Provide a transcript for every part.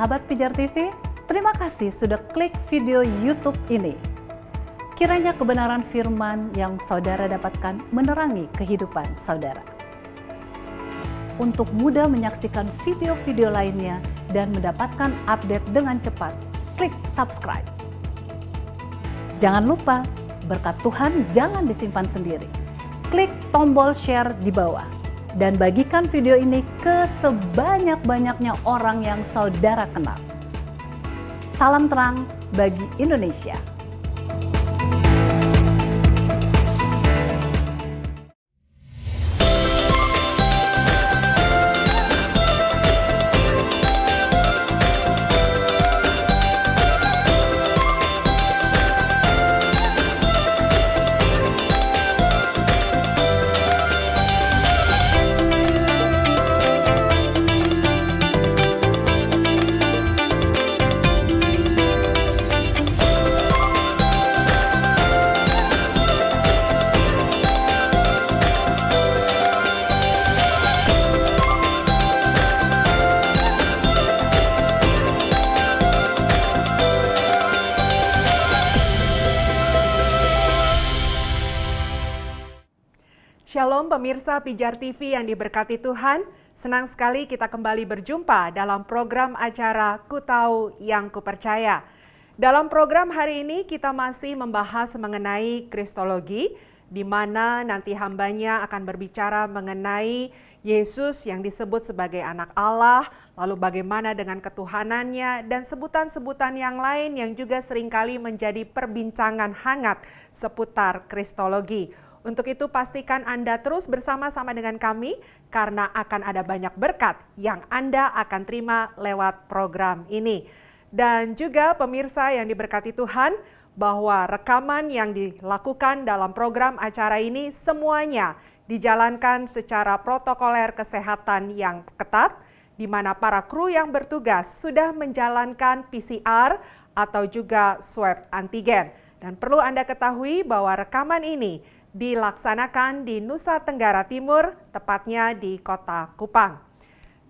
Sahabat Pijar TV, terima kasih sudah klik video YouTube ini. Kiranya kebenaran firman yang saudara dapatkan menerangi kehidupan saudara. Untuk mudah menyaksikan video-video lainnya dan mendapatkan update dengan cepat, klik subscribe. Jangan lupa, berkat Tuhan jangan disimpan sendiri. Klik tombol share di bawah dan bagikan video ini ke sebanyak-banyaknya orang yang saudara kenal. Salam terang bagi Indonesia. Shalom pemirsa Pijar TV yang diberkati Tuhan, senang sekali kita kembali berjumpa dalam program acara Ku Tahu Yang Kupercaya. Dalam program hari ini kita masih membahas mengenai Kristologi, di mana nanti hambanya akan berbicara mengenai Yesus yang disebut sebagai anak Allah, lalu bagaimana dengan ketuhanannya, dan sebutan-sebutan yang lain yang juga seringkali menjadi perbincangan hangat seputar Kristologi. Untuk itu pastikan Anda terus bersama-sama dengan kami karena akan ada banyak berkat yang Anda akan terima lewat program ini. Dan juga pemirsa yang diberkati Tuhan, bahwa rekaman yang dilakukan dalam program acara ini semuanya dijalankan secara protokoler kesehatan yang ketat, di mana para kru yang bertugas sudah menjalankan PCR atau juga swab antigen. Dan perlu Anda ketahui bahwa rekaman ini dilaksanakan di Nusa Tenggara Timur, tepatnya di Kota Kupang.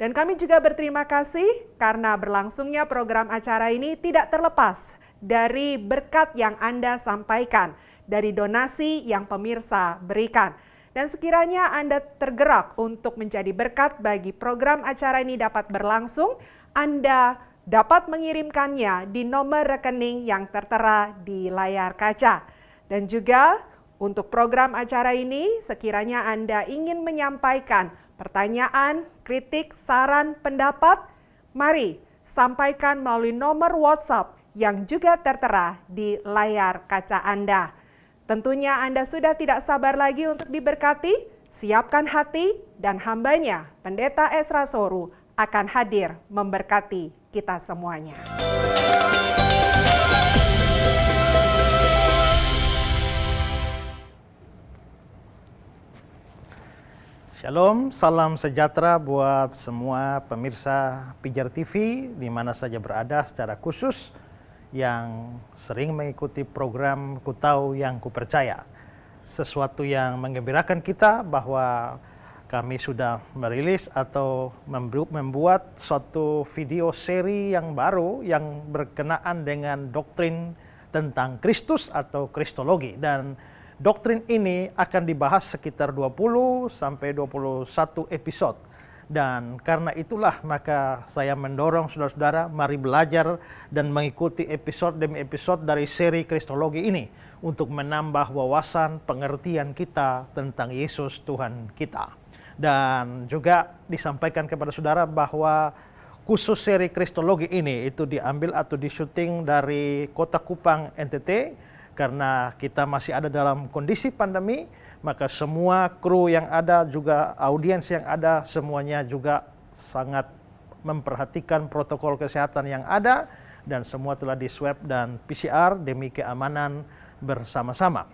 Dan kami juga berterima kasih karena berlangsungnya program acara ini tidak terlepas dari berkat yang Anda sampaikan, dari donasi yang pemirsa berikan. Dan sekiranya Anda tergerak untuk menjadi berkat bagi program acara ini dapat berlangsung, Anda dapat mengirimkannya di nomor rekening yang tertera di layar kaca. Dan juga untuk program acara ini, sekiranya Anda ingin menyampaikan pertanyaan, kritik, saran, pendapat, mari sampaikan melalui nomor WhatsApp yang juga tertera di layar kaca Anda. Tentunya Anda sudah tidak sabar lagi untuk diberkati, siapkan hati dan hambanya, Pendeta Ezra Soru, akan hadir memberkati kita semuanya. Shalom, salam sejahtera buat semua pemirsa Pijar TV di mana saja berada, secara khusus yang sering mengikuti program Ku Tahu Yang Kupercaya. Sesuatu yang menggembirakan kita bahwa kami sudah merilis atau membuat suatu video seri yang baru yang berkenaan dengan doktrin tentang Kristus atau Kristologi, dan doktrin ini akan dibahas sekitar 20 sampai 21 episode. Dan karena itulah maka saya mendorong saudara-saudara mari belajar dan mengikuti episode demi episode dari seri Kristologi ini untuk menambah wawasan pengertian kita tentang Yesus Tuhan kita. Dan juga disampaikan kepada saudara bahwa khusus seri Kristologi ini itu diambil atau disyuting dari Kota Kupang, NTT. Karena kita masih ada dalam kondisi pandemi, maka semua kru yang ada, juga audiens yang ada, semuanya juga sangat memperhatikan protokol kesehatan yang ada, dan semua telah di-swab dan PCR demi keamanan bersama-sama.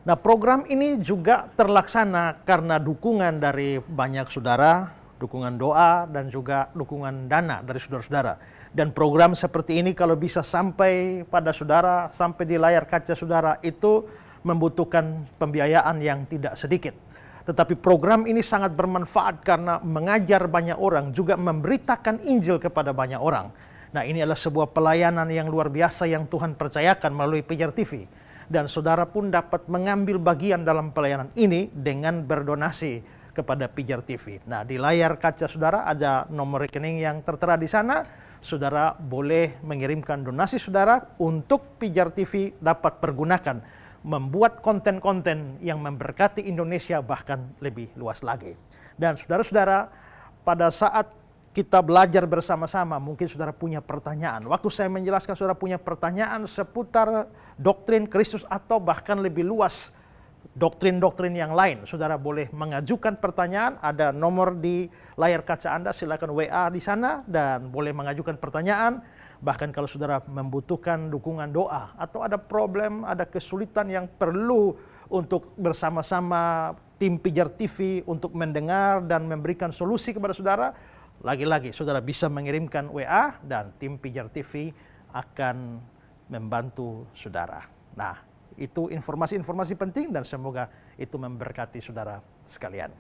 Nah, program ini juga terlaksana karena dukungan dari banyak saudara, dukungan doa, dan juga dukungan dana dari saudara-saudara. Dan program seperti ini kalau bisa sampai pada saudara, sampai di layar kaca saudara, itu membutuhkan pembiayaan yang tidak sedikit. Tetapi program ini sangat bermanfaat karena mengajar banyak orang, juga memberitakan Injil kepada banyak orang. Nah, ini adalah sebuah pelayanan yang luar biasa yang Tuhan percayakan melalui Pijar TV. Dan saudara pun dapat mengambil bagian dalam pelayanan ini dengan berdonasi kepada Pijar TV. Nah, di layar kaca saudara ada nomor rekening yang tertera di sana. Saudara boleh mengirimkan donasi saudara untuk Pijar TV dapat pergunakan membuat konten-konten yang memberkati Indonesia bahkan lebih luas lagi. Dan saudara-saudara, pada saat kita belajar bersama-sama, mungkin saudara punya pertanyaan. Waktu saya menjelaskan saudara punya pertanyaan seputar doktrin Kristus atau bahkan lebih luas doktrin-doktrin yang lain, saudara boleh mengajukan pertanyaan. Ada nomor di layar kaca Anda, silakan WA di sana dan boleh mengajukan pertanyaan. Bahkan kalau saudara membutuhkan dukungan doa atau ada problem, ada kesulitan yang perlu untuk bersama-sama tim Pijar TV untuk mendengar dan memberikan solusi kepada saudara, lagi-lagi saudara bisa mengirimkan WA dan tim Pijar TV akan membantu saudara. Nah, itu informasi-informasi penting dan semoga itu memberkati saudara sekalian.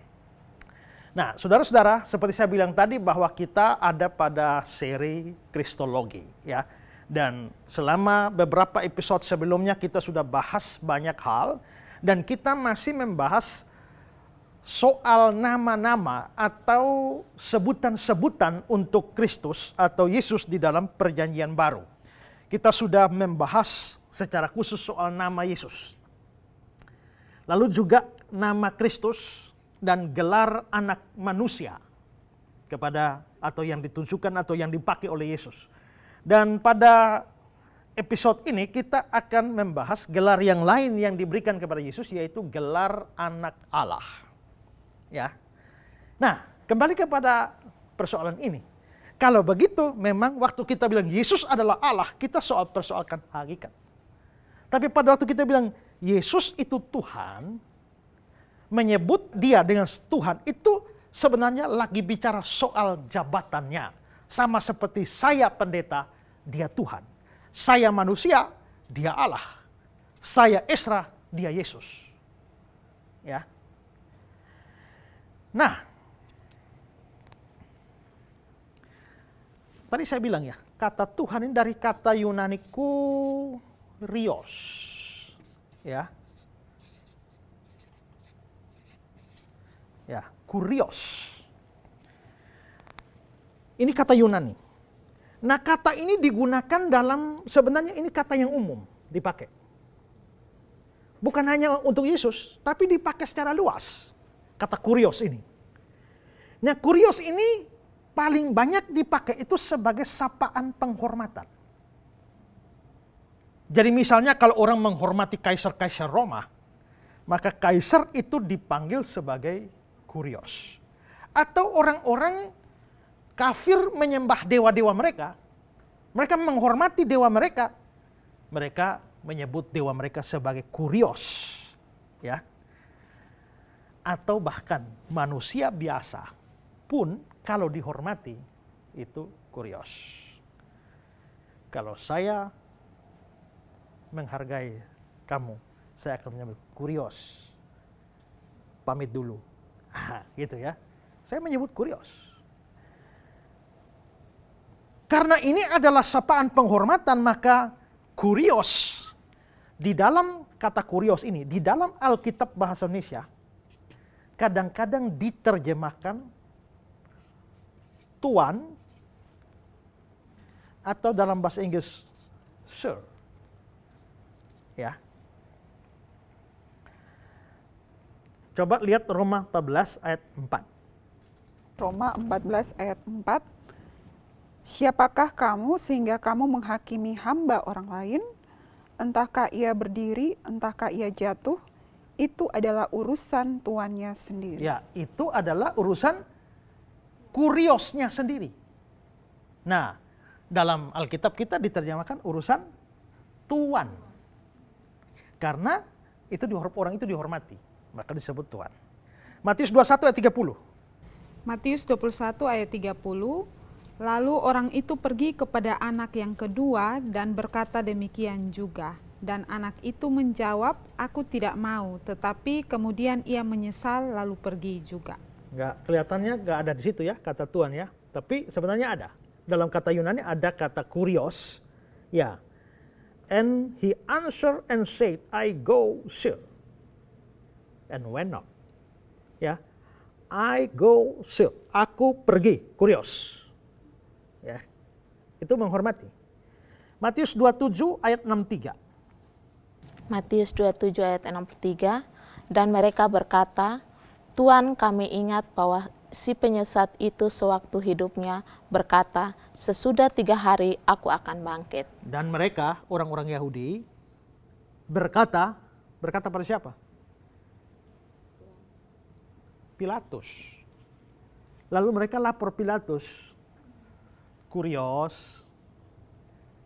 Nah, saudara-saudara, seperti saya bilang tadi bahwa kita ada pada seri Kristologi, ya. Dan selama beberapa episode sebelumnya kita sudah bahas banyak hal dan kita masih membahas soal nama-nama atau sebutan-sebutan untuk Kristus atau Yesus di dalam Perjanjian Baru. Kita sudah membahas secara khusus soal nama Yesus. Lalu juga nama Kristus dan gelar anak manusia kepada atau yang ditunjukkan atau yang dipakai oleh Yesus. Dan pada episode ini kita akan membahas gelar yang lain yang diberikan kepada Yesus, yaitu gelar anak Allah. Ya. Nah, kembali kepada persoalan ini. Kalau begitu, memang waktu kita bilang Yesus adalah Allah, kita persoalkan hakikat. Tapi pada waktu kita bilang Yesus itu Tuhan, menyebut dia dengan Tuhan, itu sebenarnya lagi bicara soal jabatannya. Sama seperti saya pendeta, dia Tuhan. Saya manusia, dia Allah. Saya Esra, dia Yesus. Ya. Nah, tadi saya bilang ya, kata Tuhan ini dari kata Yunani kurios, ya, kurios. Ini kata Yunani. Nah, kata ini digunakan dalam, sebenarnya ini kata yang umum dipakai. Bukan hanya untuk Yesus, tapi dipakai secara luas. Kata kurios ini. Nah, kurios ini paling banyak dipakai itu sebagai sapaan penghormatan. Jadi misalnya kalau orang menghormati kaisar-kaisar Roma, maka kaisar itu dipanggil sebagai kurios. Atau orang-orang kafir menyembah dewa-dewa mereka, mereka menghormati dewa mereka, mereka menyebut dewa mereka sebagai kurios. Ya. Atau bahkan manusia biasa pun kalau dihormati itu kurios. Kalau saya menghargai kamu, saya akan menyebut kurios. Pamit dulu. Gitu ya. Saya menyebut kurios. Karena ini adalah sapaan penghormatan, maka kurios di dalam kata kurios ini, di dalam Alkitab bahasa Indonesia, kadang-kadang diterjemahkan tuan atau dalam bahasa Inggris sir. Ya. Coba lihat Roma 14 ayat 4. Roma 14 ayat 4. Siapakah kamu sehingga kamu menghakimi hamba orang lain? Entahkah ia berdiri, entahkah ia jatuh? Itu adalah urusan tuannya sendiri. Ya, itu adalah urusan kuriosnya sendiri. Nah, dalam Alkitab kita diterjemahkan urusan tuan. Karena itu orang itu dihormati, maka disebut tuan. Matius 21 ayat 30. Matius 21 ayat 30. Lalu orang itu pergi kepada anak yang kedua dan berkata demikian juga. Dan anak itu menjawab, aku tidak mau, tetapi kemudian ia menyesal lalu pergi juga. Kelihatannya nggak ada di situ ya kata Tuhan ya, tapi sebenarnya ada. Dalam kata Yunani ada kata kurios, ya. And he answered and said, I go, sir. And went not. Ya, I go, sir. Aku pergi, kurios. Ya, itu menghormati. Matius 27 ayat 63. Matius 27 ayat 63, dan mereka berkata, Tuhan, kami ingat bahwa si penyesat itu sewaktu hidupnya berkata, sesudah 3 hari aku akan bangkit. Dan mereka, orang-orang Yahudi, berkata pada siapa? Pilatus. Lalu mereka lapor Pilatus, kurios,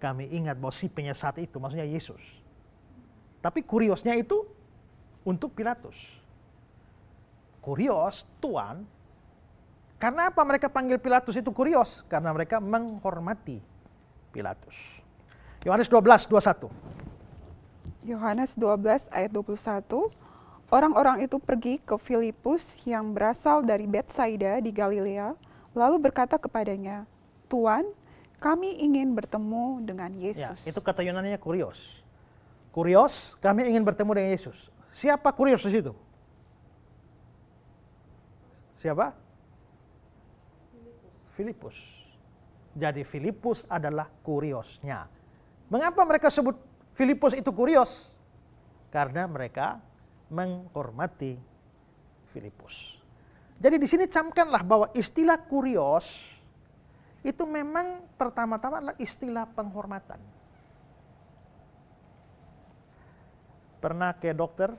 kami ingat bahwa si penyesat itu, maksudnya Yesus. Tapi kuriosnya itu untuk Pilatus. Kurios, Tuhan. Karena apa mereka panggil Pilatus itu kurios? Karena mereka menghormati Pilatus. Yohanes 12:21. Yohanes 12 ayat 21, orang-orang itu pergi ke Filipus yang berasal dari Betsaida di Galilea, lalu berkata kepadanya, Tuhan, kami ingin bertemu dengan Yesus. Ya, itu kata Yunaninya kurios. Kurios, kami ingin bertemu dengan Yesus. Siapa kurios di situ? Siapa? Filipus. Jadi Filipus adalah kuriosnya. Mengapa mereka sebut Filipus itu kurios? Karena mereka menghormati Filipus. Jadi di sini camkanlah bahwa istilah kurios itu memang pertama-tama adalah istilah penghormatan. Pernah ke dokter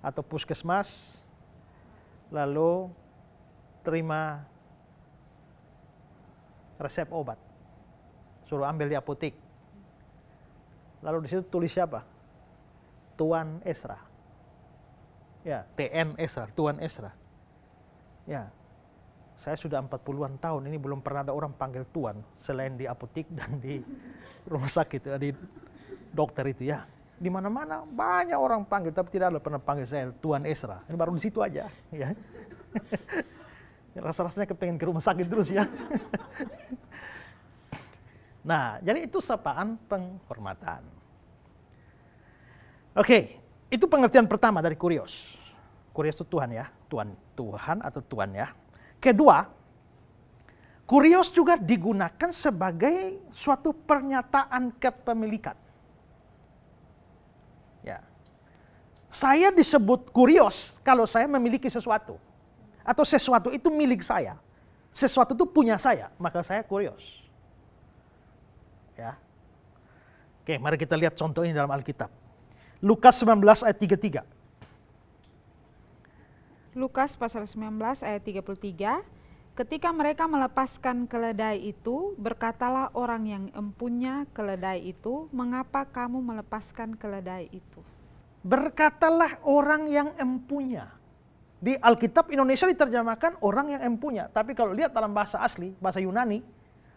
atau puskesmas, lalu terima resep obat, suruh ambil di apotek. Lalu di situ tulis siapa? Tuan Esra. Ya, TN Esra, Tuan Esra. Ya, saya sudah 40-an tahun ini belum pernah ada orang panggil Tuan selain di apotek dan di rumah sakit, di dokter itu ya. Di mana-mana banyak orang panggil, tapi tidak ada pernah panggil saya Tuan Esra. Ini baru di situ aja, ya. Rasa-rasanya kepengen ke rumah sakit terus ya. Nah, jadi itu sapaan penghormatan. Oke, itu pengertian pertama dari kurios. Kurios itu Tuhan ya, Tuhan atau Tuan ya. Kedua, kurios juga digunakan sebagai suatu pernyataan kepemilikan. Ya. Saya disebut kurios kalau saya memiliki sesuatu. Atau sesuatu itu milik saya. Sesuatu itu punya saya, maka saya kurios. Ya. Oke, mari kita lihat contoh ini dalam Alkitab. Lukas 19 ayat 33. Lukas pasal 19 ayat 33, ketika mereka melepaskan keledai itu, berkatalah orang yang empunya keledai itu, mengapa kamu melepaskan keledai itu? Berkatalah orang yang empunya. Di Alkitab Indonesia diterjemahkan orang yang empunya. Tapi kalau lihat dalam bahasa asli, bahasa Yunani,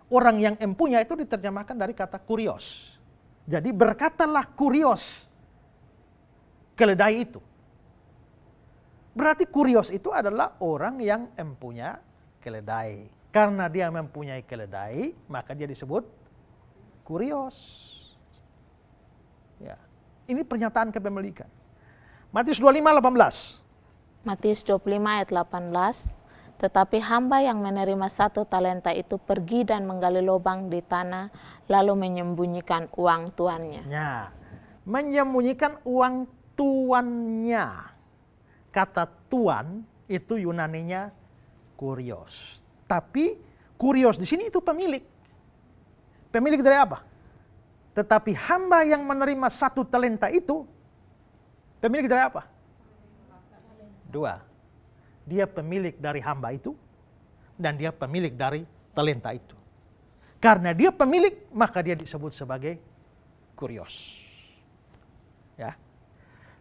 orang yang empunya itu diterjemahkan dari kata kurios. Jadi berkatalah kurios keledai itu. Berarti kurios itu adalah orang yang empunya keledai. Karena dia mempunyai keledai, maka dia disebut kurios. Ya. Ini pernyataan kepemilikan. Matius 25:18. Matius 25 ayat 18, tetapi hamba yang menerima 1 talenta itu pergi dan menggali lubang di tanah, lalu menyembunyikan uang tuannya. Ya, menyembunyikan uang tuannya. Kata tuan itu Yunaninya kurios. Tapi kurios di sini itu pemilik. Pemilik dari apa? Tetapi hamba yang menerima 1 talenta itu pemilik dari apa? 2. Dia pemilik dari hamba itu dan dia pemilik dari talenta itu. Karena dia pemilik, maka dia disebut sebagai kurios. Ya.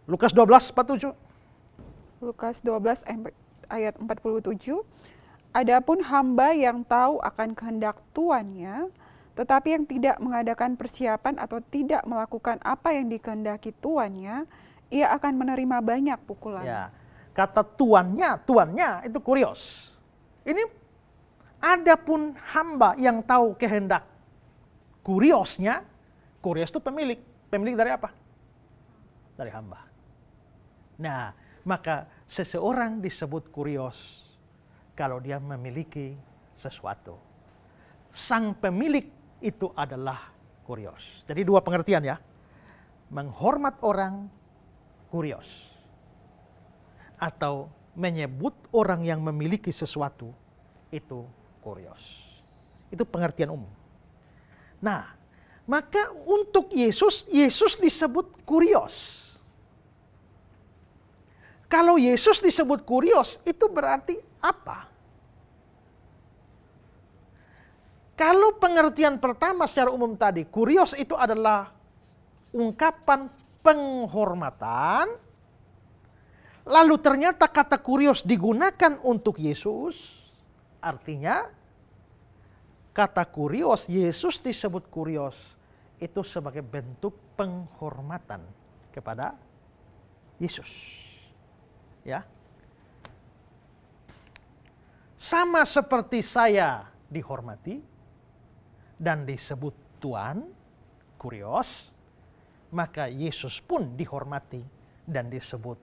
Lukas 12:47. Lukas 12 ayat 47, adapun hamba yang tahu akan kehendak tuannya, Tetapi yang tidak mengadakan persiapan atau tidak melakukan apa yang dikehendaki tuannya, ia akan menerima banyak pukulan. Ya, kata tuannya itu kurios. Ini adapun hamba yang tahu kehendak kuriosnya, kurios itu pemilik. Pemilik dari apa? Dari hamba. Nah, maka seseorang disebut kurios kalau dia memiliki sesuatu. Sang pemilik itu adalah kurios. Jadi dua pengertian ya. Menghormat orang kurios. Atau menyebut orang yang memiliki sesuatu itu kurios. Itu pengertian umum. Nah, maka untuk Yesus disebut kurios. Kalau Yesus disebut kurios, itu berarti apa? Kalau pengertian pertama secara umum tadi, kurios itu adalah ungkapan penghormatan, lalu ternyata kata kurios digunakan untuk Yesus, artinya kata kurios, Yesus disebut kurios, itu sebagai bentuk penghormatan kepada Yesus. Ya. Sama seperti saya dihormati dan disebut Tuan, kurios, maka Yesus pun dihormati dan disebut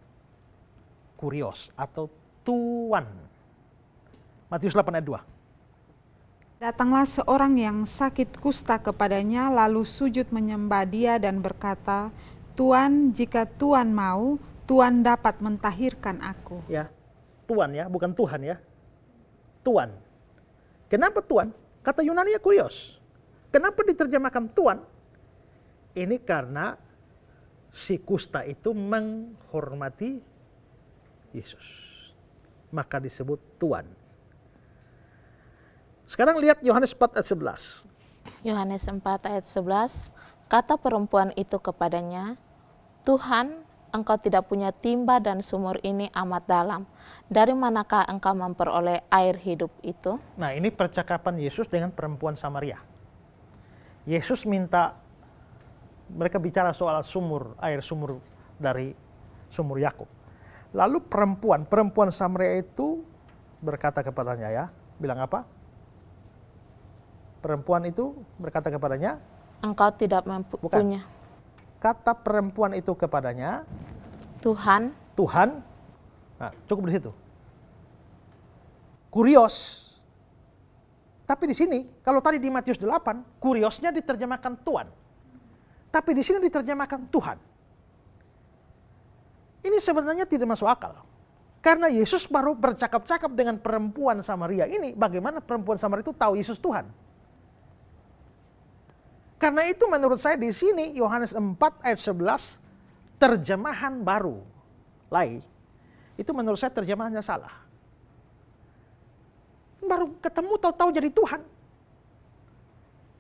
kurios atau Tuan. Matius 8 ayat 2. Datanglah seorang yang sakit kusta kepadanya, lalu sujud menyembah dia dan berkata, Tuan, jika Tuan mau, Tuan dapat mentahirkan aku. Ya, Tuan ya, bukan Tuhan ya. Tuan. Kenapa Tuan? Kata Yunani ya kurios. Kenapa diterjemahkan Tuan? Ini karena si kusta itu menghormati Yesus. Maka disebut Tuan. Sekarang lihat Yohanes 4 ayat 11. Yohanes 4 ayat 11, kata perempuan itu kepadanya, Tuhan, engkau tidak punya timba dan sumur ini amat dalam. Dari manakah engkau memperoleh air hidup itu? Nah, ini percakapan Yesus dengan perempuan Samaria. Yesus minta, mereka bicara soal air sumur dari sumur Yakub. Lalu perempuan Samaria itu berkata kepadanya ya, bilang apa? Perempuan itu berkata kepadanya, engkau tidak punya. Kata perempuan itu kepadanya, Tuhan. Nah, cukup di situ. Kurios. Tapi di sini, kalau tadi di Matius 8, kuriosnya diterjemahkan Tuan. Tapi di sini diterjemahkan Tuhan. Ini sebenarnya tidak masuk akal. Karena Yesus baru bercakap-cakap dengan perempuan Samaria ini, bagaimana perempuan Samaria itu tahu Yesus Tuhan? Karena itu menurut saya di sini Yohanes 4 ayat 11 terjemahan baru Lai itu menurut saya terjemahannya salah. Baru ketemu tahu-tahu jadi Tuhan.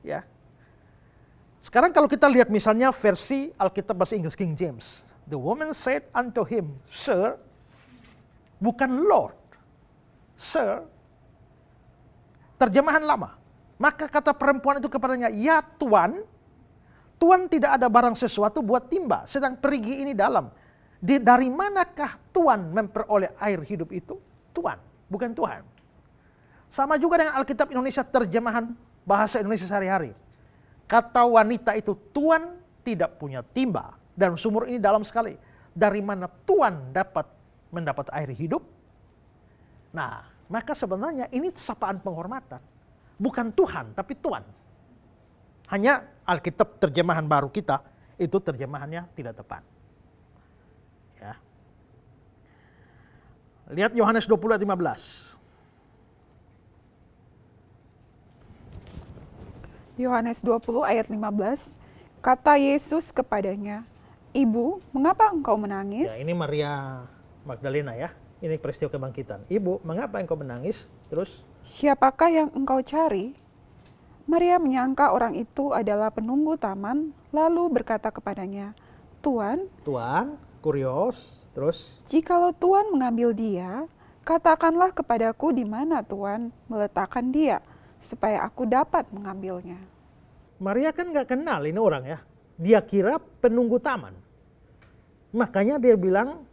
Ya. Sekarang kalau kita lihat misalnya versi Alkitab bahasa Inggris King James, the woman said unto him, Sir, bukan Lord, Sir. Terjemahan lama. Maka kata perempuan itu kepadanya, ya Tuan, Tuan tidak ada barang sesuatu buat timba, sedang perigi ini dalam. Dari manakah Tuan memperoleh air hidup itu? Tuan, bukan Tuhan. Sama juga dengan Alkitab Indonesia terjemahan bahasa Indonesia sehari-hari. Kata wanita itu, Tuan tidak punya timba, dan sumur ini dalam sekali. Dari mana Tuan mendapat air hidup? Nah, maka sebenarnya ini sapaan penghormatan. Bukan Tuhan, tapi Tuan. Hanya Alkitab terjemahan baru kita, itu terjemahannya tidak tepat. Ya. Lihat Yohanes 20 ayat 15. Yohanes 20 ayat 15, kata Yesus kepadanya, Ibu, mengapa engkau menangis? Ya, ini Maria Magdalena ya. Ini peristiwa kebangkitan. Ibu, mengapa engkau menangis? Terus? Siapakah yang engkau cari? Maria menyangka orang itu adalah penunggu taman, lalu berkata kepadanya, Tuan, kurios, terus? Jikalau Tuan mengambil dia, katakanlah kepadaku di mana Tuan meletakkan dia, supaya aku dapat mengambilnya. Maria kan nggak kenal ini orang ya. Dia kira penunggu taman. Makanya dia bilang,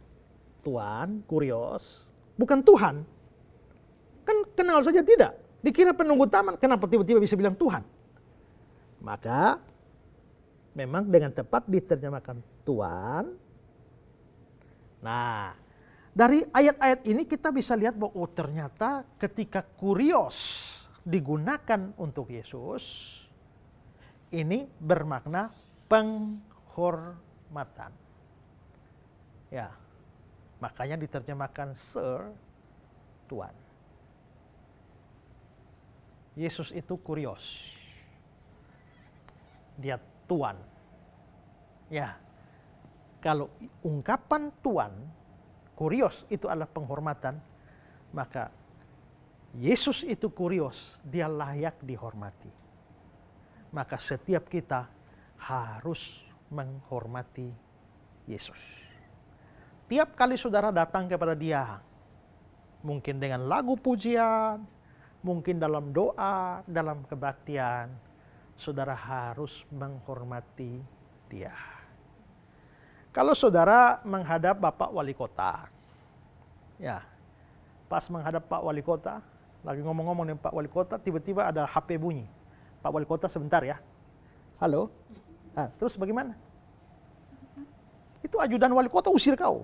Tuan, kurios, bukan Tuhan. Kan kenal saja tidak. Dikira penunggu taman, kenapa tiba-tiba bisa bilang Tuhan? Maka memang dengan tepat diterjemahkan Tuan. Nah, dari ayat-ayat ini kita bisa lihat bahwa ternyata ketika kurios digunakan untuk Yesus, ini bermakna penghormatan. Ya, makanya diterjemahkan Sir, Tuan. Yesus itu kurios. Dia Tuan. Ya, kalau ungkapan Tuan, kurios itu adalah penghormatan, maka Yesus itu kurios, dia layak dihormati. Maka setiap kita harus menghormati Yesus. Tiap kali saudara datang kepada dia, mungkin dengan lagu pujian, mungkin dalam doa, dalam kebaktian, saudara harus menghormati dia. Kalau saudara menghadap Bapak Wali Kota, ya, pas menghadap Pak Wali Kota, lagi ngomong-ngomong dengan Pak Wali Kota, tiba-tiba ada HP bunyi. Pak Wali Kota sebentar ya. Halo? Terus bagaimana? Itu ajudan Wali Kota usir kau.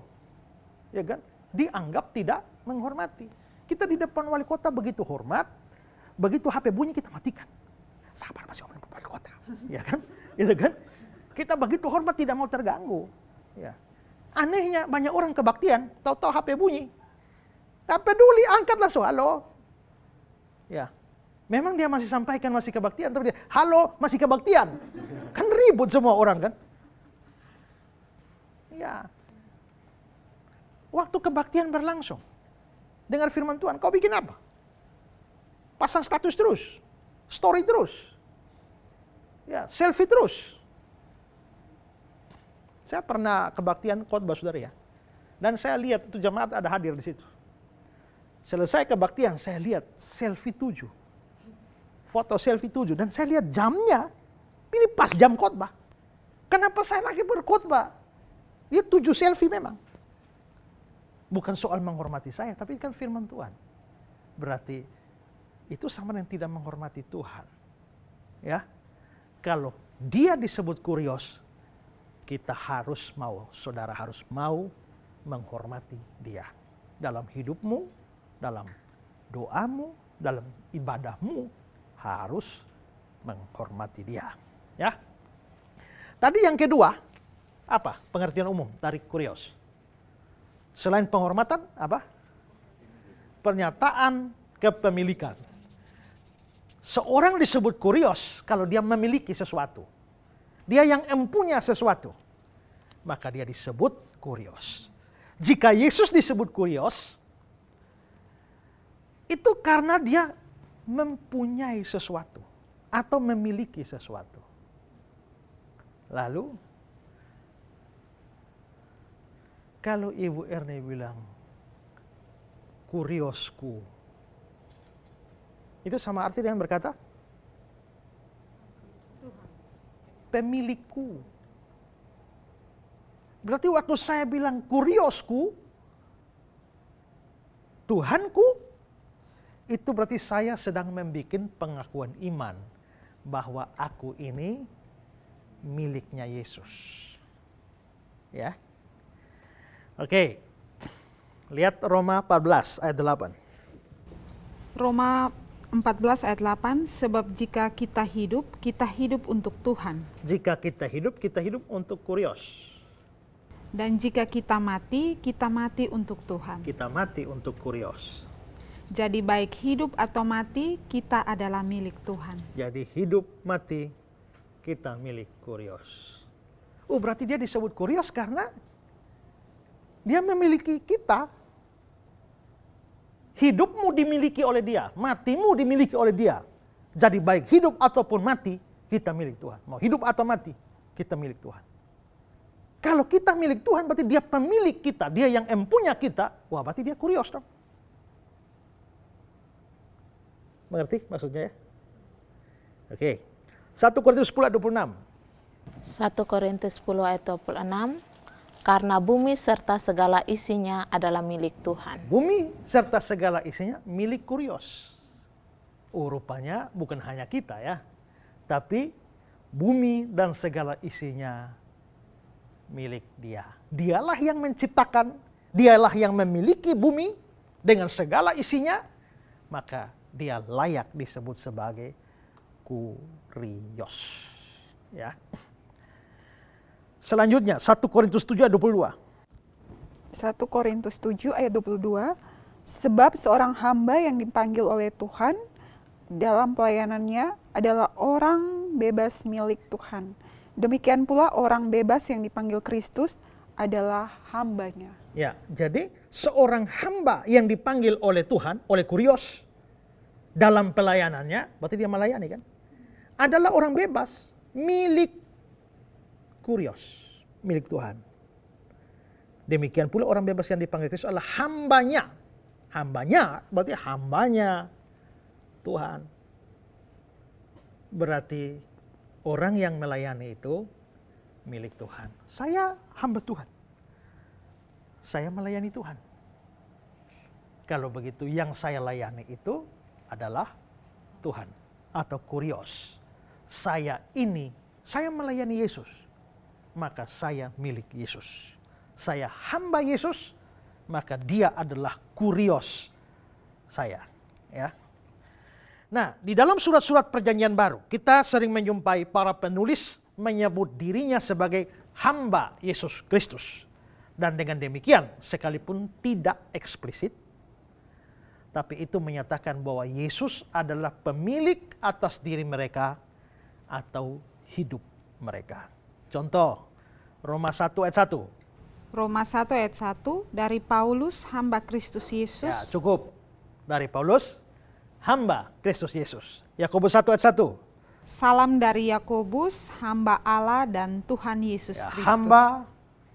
Ya kan? Dianggap tidak menghormati. Kita di depan Wali Kota begitu hormat, begitu HP bunyi kita matikan. Sabar masih ngomong Pak Wali Kota. Ya kan? Gitu kan? Kita begitu hormat tidak mau terganggu. Ya. Anehnya banyak orang kebaktian, tahu-tahu HP bunyi. Gak peduli, angkat langsung, halo. Ya. Memang dia masih sampaikan masih kebaktian, tapi dia, halo, masih kebaktian. Kan ribut semua orang kan. Ya. Waktu kebaktian berlangsung. Dengar firman Tuhan, kau bikin apa? Pasang status terus. Story terus. Ya, selfie terus. Saya pernah kebaktian khotbah saudara ya. Dan saya lihat itu jemaat ada hadir di situ. Selesai kebaktian, saya lihat selfie 7. Foto selfie 7. Dan saya lihat jamnya, ini pas jam khotbah. Kenapa saya lagi berkhotbah? Dia 7 selfie memang. Bukan soal menghormati saya, tapi kan firman Tuhan. Berarti itu sama dengan tidak menghormati Tuhan. Ya, kalau dia disebut kurios, kita harus mau, saudara harus mau menghormati dia. Dalam hidupmu, dalam doamu, dalam ibadahmu, harus menghormati dia. Ya. Tadi yang kedua, apa? Pengertian umum dari kurios. Selain penghormatan, apa? Pernyataan kepemilikan. Seorang disebut kurios kalau dia memiliki sesuatu. Dia yang empunya sesuatu. Maka dia disebut kurios. Jika Yesus disebut kurios, itu karena dia mempunyai sesuatu atau memiliki sesuatu. Lalu, kalau Ibu Erne bilang, kuriosku, itu sama arti dengan berkata, pemilikku. Berarti waktu saya bilang kuriosku, Tuhanku, itu berarti saya sedang membuat pengakuan iman bahwa aku ini miliknya Yesus. Ya. Oke. Lihat Roma 14 ayat 8. Roma 14 ayat 8, sebab jika kita hidup untuk Tuhan. Jika kita hidup untuk kurios. Dan jika kita mati untuk Tuhan. Kita mati untuk kurios. Jadi baik hidup atau mati, kita adalah milik Tuhan. Jadi hidup mati, kita milik kurios. Berarti dia disebut kurios karena dia memiliki kita. Hidupmu dimiliki oleh dia, matimu dimiliki oleh dia. Jadi baik hidup ataupun mati, kita milik Tuhan. Mau hidup atau mati, kita milik Tuhan. Kalau kita milik Tuhan, berarti dia pemilik kita, dia yang empunya kita. Wah, berarti dia kurios dong. Mengerti maksudnya ya? Oke. 1 Korintus 10 ayat 26. 1 Korintus 10 ayat 26, karena bumi serta segala isinya adalah milik Tuhan. Bumi serta segala isinya milik Kurios. Oh, rupanya bukan hanya kita ya, tapi bumi dan segala isinya milik Dia. Dialah yang menciptakan, Dialah yang memiliki bumi dengan segala isinya, maka Dia layak disebut sebagai Kurios. Ya. Selanjutnya 1 Korintus 7 ayat 22. 1 Korintus 7 ayat 22, sebab seorang hamba yang dipanggil oleh Tuhan dalam pelayanannya adalah orang bebas milik Tuhan. Demikian pula orang bebas yang dipanggil Kristus adalah hambanya. Ya, jadi seorang hamba yang dipanggil oleh Tuhan, oleh Kurios dalam pelayanannya, berarti dia melayani kan? Adalah orang bebas milik Kurios, milik Tuhan. Demikian pula orang bebas yang dipanggil Kristus adalah hambanya. Hambanya berarti hambanya Tuhan. Berarti orang yang melayani itu milik Tuhan. Saya hamba Tuhan. Saya melayani Tuhan. Kalau begitu yang saya layani itu adalah Tuhan atau Kurios. Saya melayani Yesus. Maka saya milik Yesus. Saya hamba Yesus, maka Dia adalah Kurios saya. Ya. Nah, di dalam surat-surat Perjanjian Baru, kita sering menjumpai para penulis menyebut dirinya sebagai hamba Yesus Kristus. Dan dengan demikian, sekalipun tidak eksplisit, tapi itu menyatakan bahwa Yesus adalah pemilik atas diri mereka atau hidup mereka. Contoh, Roma 1 ayat 1. Roma 1 ayat 1, dari Paulus, hamba Kristus Yesus. Ya, cukup. Dari Paulus, hamba Kristus Yesus. Yakobus 1 ayat 1. Salam dari Yakobus, hamba Allah dan Tuhan Yesus Ya, Kristus. hamba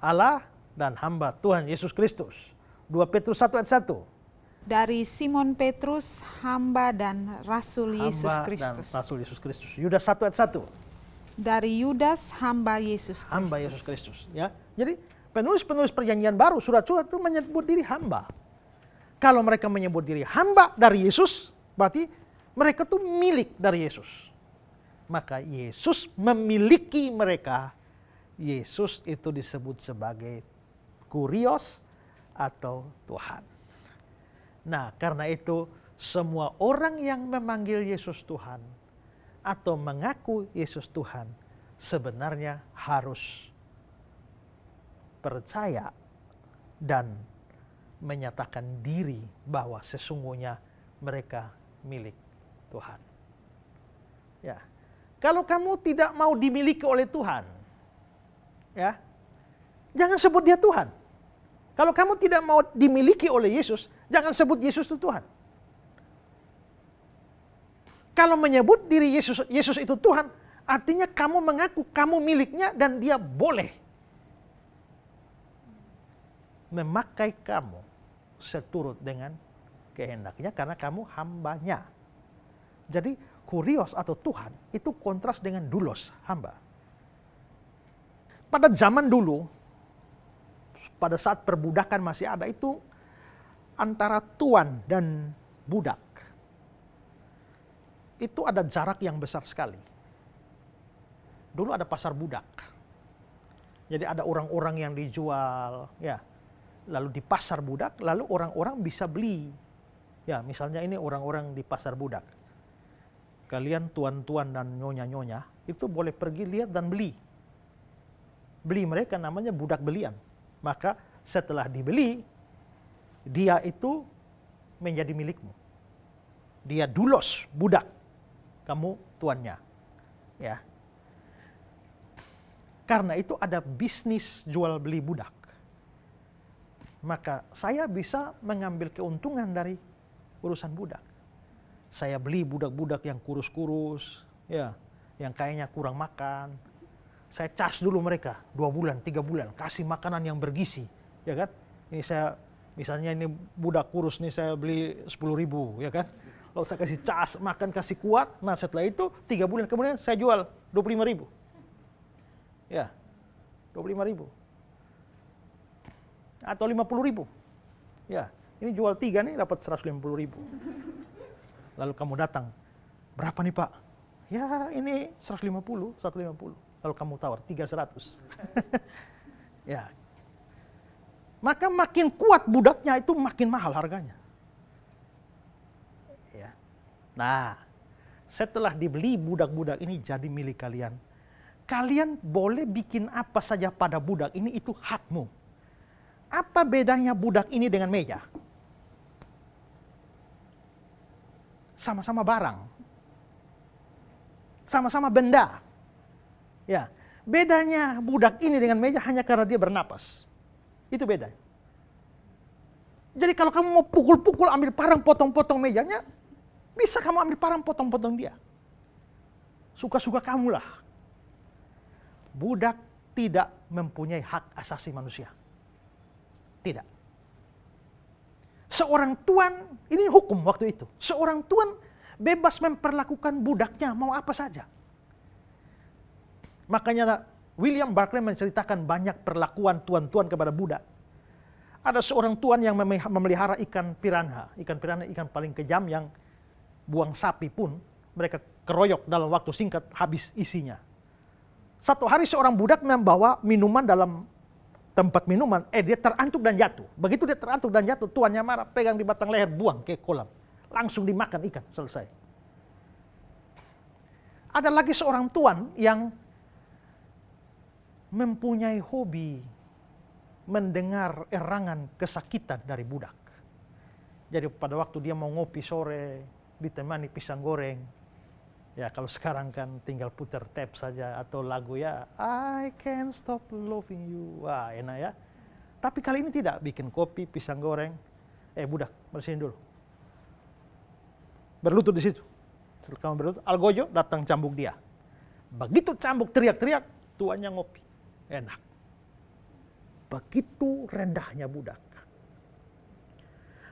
Allah dan hamba Tuhan Yesus Kristus. 2 Petrus 1 ayat 1. Dari Simon Petrus, hamba dan Rasul Yesus Hamba dan Kristus. Rasul Yesus Kristus. Yudas 1 ayat 1. Dari Yudas, hamba Yesus Kristus. Hamba Yesus Kristus. Ya, jadi penulis-penulis Perjanjian Baru, surat-surat itu menyebut diri hamba. Kalau mereka menyebut diri hamba dari Yesus, berarti mereka tuh milik dari Yesus. Maka Yesus memiliki mereka. Yesus itu disebut sebagai Kurios atau Tuhan. Nah, karena itu semua orang yang memanggil Yesus Tuhan atau mengaku Yesus Tuhan sebenarnya harus percaya dan menyatakan diri bahwa sesungguhnya mereka milik Tuhan. Ya. Kalau kamu tidak mau dimiliki oleh Tuhan, ya, jangan sebut dia Tuhan. Kalau kamu tidak mau dimiliki oleh Yesus, jangan sebut Yesus itu Tuhan. Kalau menyebut diri Yesus itu Tuhan, artinya kamu mengaku kamu miliknya dan Dia boleh memakai kamu seturut dengan kehendaknya karena kamu hambanya. Jadi Kurios atau Tuhan itu kontras dengan doulos, hamba. Pada zaman dulu, pada saat perbudakan masih ada, itu antara tuan dan budak itu ada jarak yang besar sekali. Dulu ada pasar budak. Jadi ada orang-orang yang dijual, ya. Lalu di pasar budak, lalu orang-orang bisa beli. Ya, misalnya ini orang-orang di pasar budak. Kalian tuan-tuan dan nyonya-nyonya itu boleh pergi lihat dan beli. Beli mereka namanya budak belian. Maka setelah dibeli, dia itu menjadi milikmu. Dia doulos, budak. Kamu tuannya. Ya. Karena itu ada bisnis jual beli budak. Maka saya bisa mengambil keuntungan dari urusan budak. Saya beli budak-budak yang kurus-kurus, ya, yang kayaknya kurang makan. Saya cas dulu mereka 2 bulan, 3 bulan, kasih makanan yang bergizi, ya kan? Ini saya misalnya ini budak kurus nih saya beli 10.000, ya kan? Lalu saya kasih cas, makan, kasih kuat. Nah setelah itu 3 bulan kemudian saya jual 25.000. Ya, 25.000. Atau 50.000. Ya, ini jual 3 nih dapat 150.000. Lalu kamu datang, berapa nih Pak? Ya ini 150. Lalu kamu tawar 300. Ya. Maka makin kuat budaknya itu makin mahal harganya. Ya. Nah, setelah dibeli budak-budak ini jadi milik kalian. Kalian boleh bikin apa saja pada budak ini, itu hakmu. Apa bedanya budak ini dengan meja? Sama-sama barang. Sama-sama benda. Ya. Bedanya budak ini dengan meja hanya karena dia bernapas. Itu beda. Jadi kalau kamu mau pukul-pukul, ambil parang potong-potong mejanya, bisa kamu ambil parang potong-potong dia. Suka-suka kamulah. Budak tidak mempunyai hak asasi manusia. Tidak. Seorang tuan, ini hukum waktu itu. Seorang tuan bebas memperlakukan budaknya mau apa saja. Makanya William Barclay menceritakan banyak perlakuan tuan-tuan kepada budak. Ada seorang tuan yang memelihara ikan piranha. Ikan piranha ikan paling kejam yang buang sapi pun mereka keroyok dalam waktu singkat habis isinya. Satu hari seorang budak membawa minuman dalam tempat minuman, dia terantuk dan jatuh. Begitu dia terantuk dan jatuh, tuannya marah, pegang di batang leher, buang ke kolam. Langsung dimakan ikan, selesai. Ada lagi seorang tuan yang mempunyai hobi mendengar erangan kesakitan dari budak. Jadi pada waktu dia mau ngopi sore, ditemani pisang goreng. Ya kalau sekarang kan tinggal putar tape saja atau lagu ya, I can't stop loving you. Wah enak ya. Tapi kali ini tidak, bikin kopi, pisang goreng. Budak, bersihin dulu. Berlutut di situ. Setelah kamu berlutut, Algojo datang cambuk dia. Begitu cambuk teriak-teriak, tuannya ngopi. Enak. Begitu rendahnya budak.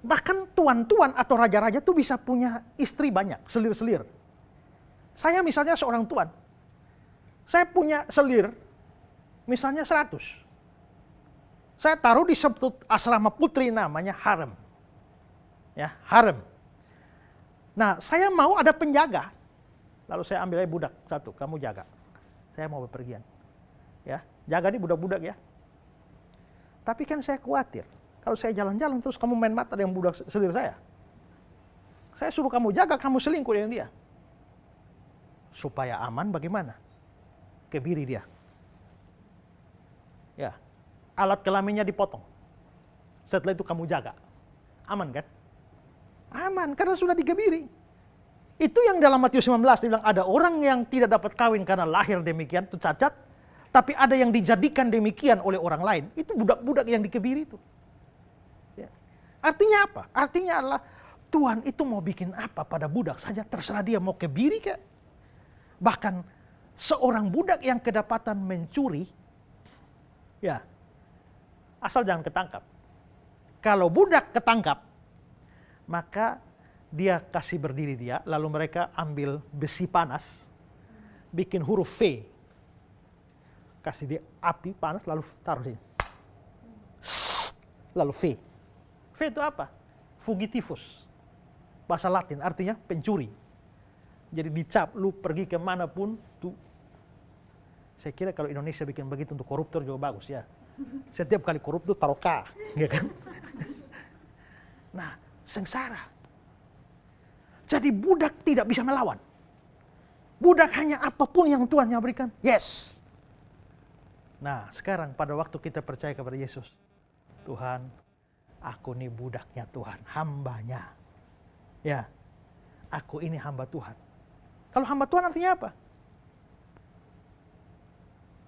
Bahkan tuan-tuan atau raja-raja tuh bisa punya istri banyak, selir-selir. Saya misalnya seorang tuan. Saya punya selir, misalnya 100. Saya taruh di suatu asrama putri namanya harem. Ya, harem. Nah, saya mau ada penjaga. Lalu saya ambil aja budak satu, kamu jaga. Saya mau bepergian. Ya, jaga nih budak-budak ya. Tapi kan saya khawatir, kalau saya jalan-jalan terus kamu main mata dengan budak selir saya. Saya suruh kamu jaga, kamu selingkuh dengan dia. Supaya aman bagaimana? Kebiri dia. Ya, alat kelaminnya dipotong. Setelah itu kamu jaga. Aman kan? Aman, karena sudah dikebiri. Itu yang dalam Matius 19 dibilang ada orang yang tidak dapat kawin karena lahir demikian, itu cacat. Tapi ada yang dijadikan demikian oleh orang lain. Itu budak-budak yang dikebiri itu. Ya. Artinya apa? Artinya adalah Tuhan itu mau bikin apa pada budak saja, terserah dia mau kebiri kek. Bahkan seorang budak yang kedapatan mencuri, ya asal jangan ketangkap. Kalau budak ketangkap, maka dia kasih berdiri dia, lalu mereka ambil besi panas, bikin huruf V. Kasih dia api panas, lalu taruh sini. Lalu V. V itu apa? Fugitivus. Bahasa Latin artinya pencuri. Jadi dicap, lu pergi kemanapun, tuh. Saya kira kalau Indonesia bikin begitu untuk koruptor juga bagus ya. Setiap kali koruptor taruh K, ya kan? Nah, sengsara. Jadi budak tidak bisa melawan. Budak hanya apapun yang Tuhan yang berikan, yes. Nah, sekarang pada waktu kita percaya kepada Yesus, Tuhan, aku ini budaknya Tuhan, hambanya. Ya, aku ini hamba Tuhan. Kalau hamba Tuhan artinya apa?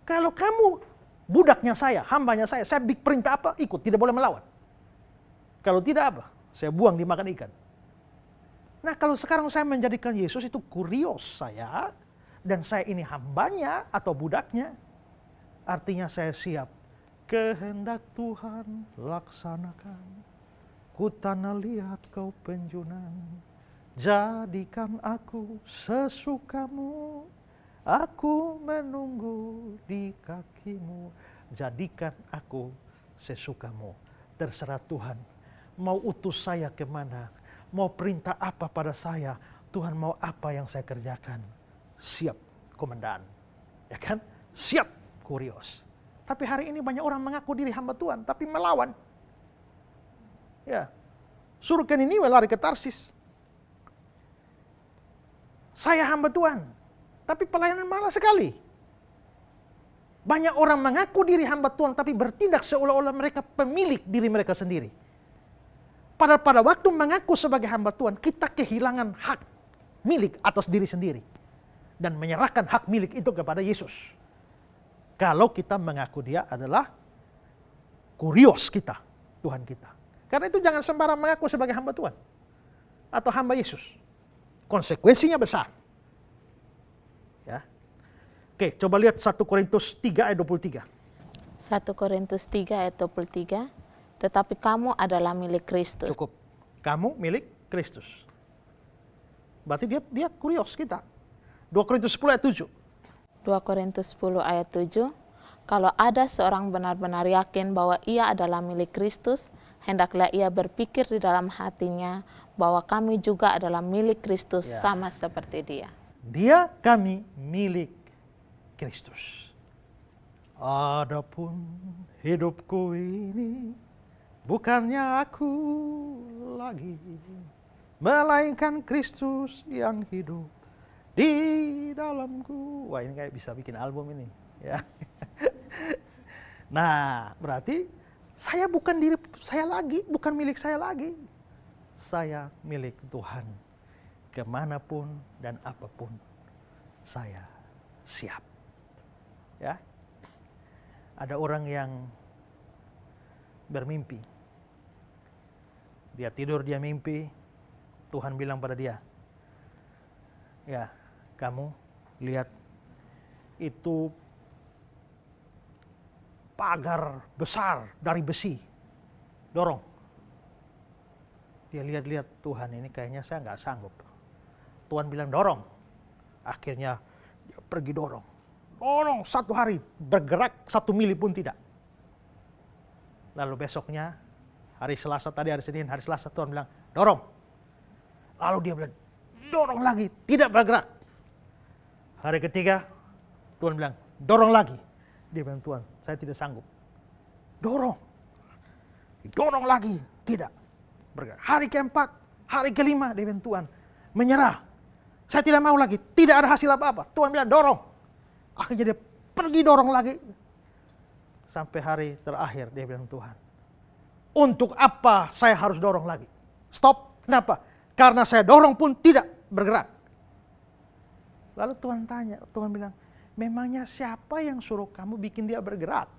Kalau kamu budaknya saya, hambanya saya perintah apa? Ikut, tidak boleh melawan. Kalau tidak apa? Saya buang dimakan ikan. Nah, kalau sekarang saya menjadikan Yesus itu kurios saya, dan saya ini hambanya atau budaknya, artinya saya siap. Kehendak Tuhan laksanakan, ku tanah lihat kau penjunan. Jadikan aku sesukamu, aku menunggu di kakimu. Jadikan aku sesukamu. Terserah Tuhan, mau utus saya kemana, mau perintah apa pada saya, Tuhan mau apa yang saya kerjakan. Siap, komandan. Ya kan? Siap, Kurios. Tapi hari ini banyak orang mengaku diri hamba Tuhan, tapi melawan. Ya, suruh ke Niniwe lari ke Tarsis. Saya hamba Tuhan, tapi pelayanan malas sekali. Banyak orang mengaku diri hamba Tuhan, tapi bertindak seolah-olah mereka pemilik diri mereka sendiri. Padahal pada waktu mengaku sebagai hamba Tuhan, kita kehilangan hak milik atas diri sendiri. Dan menyerahkan hak milik itu kepada Yesus. Kalau kita mengaku dia adalah Kurios kita, Tuhan kita. Karena itu jangan sembarang mengaku sebagai hamba Tuhan. Atau hamba Yesus. Konsekuensinya besar. Ya. Oke, coba lihat 1 Korintus 3 ayat 23. 1 Korintus 3 ayat 23, tetapi kamu adalah milik Kristus. Cukup. Kamu milik Kristus. Berarti dia Kurios kita. 2 Korintus 10 ayat 7. 2 Korintus 10 ayat 7, kalau ada seorang benar-benar yakin bahwa ia adalah milik Kristus, hendaklah ia berpikir di dalam hatinya bahwa kami juga adalah milik Kristus, Ya. sama seperti dia. Dia kami milik Kristus. Adapun hidupku ini bukannya aku lagi, melainkan Kristus yang hidup di dalamku. Wah, ini kayak bisa bikin album ini, ya. Nah, berarti saya bukan diri saya lagi, bukan milik saya lagi. Saya milik Tuhan. Kemanapun dan apapun saya siap. Ya, ada orang yang bermimpi. Dia tidur, dia mimpi. Tuhan bilang pada dia, ya, kamu lihat itu pagar besar dari besi, dorong. Dia lihat-lihat, Tuhan ini kayaknya saya nggak sanggup. Tuhan bilang dorong. Akhirnya dia pergi dorong. Dorong 1 hari, bergerak 1 mili pun tidak. Lalu besoknya, hari Selasa tadi, hari Senin, hari Selasa Tuhan bilang dorong. Lalu dia bilang dorong lagi, tidak bergerak. Hari ketiga, Tuhan bilang dorong lagi. Dia bilang, Tuhan, saya tidak sanggup. Dorong. Dorong lagi, tidak bergerak. Hari keempat, hari kelima, dia bilang, Tuhan, menyerah. Saya tidak mau lagi, tidak ada hasil apa-apa. Tuhan bilang dorong. Akhirnya dia pergi dorong lagi. Sampai hari terakhir dia bilang, Tuhan, untuk apa saya harus dorong lagi? Stop. Kenapa? Karena saya dorong pun tidak bergerak. Lalu Tuhan tanya, Tuhan bilang, memangnya siapa yang suruh kamu bikin dia bergerak?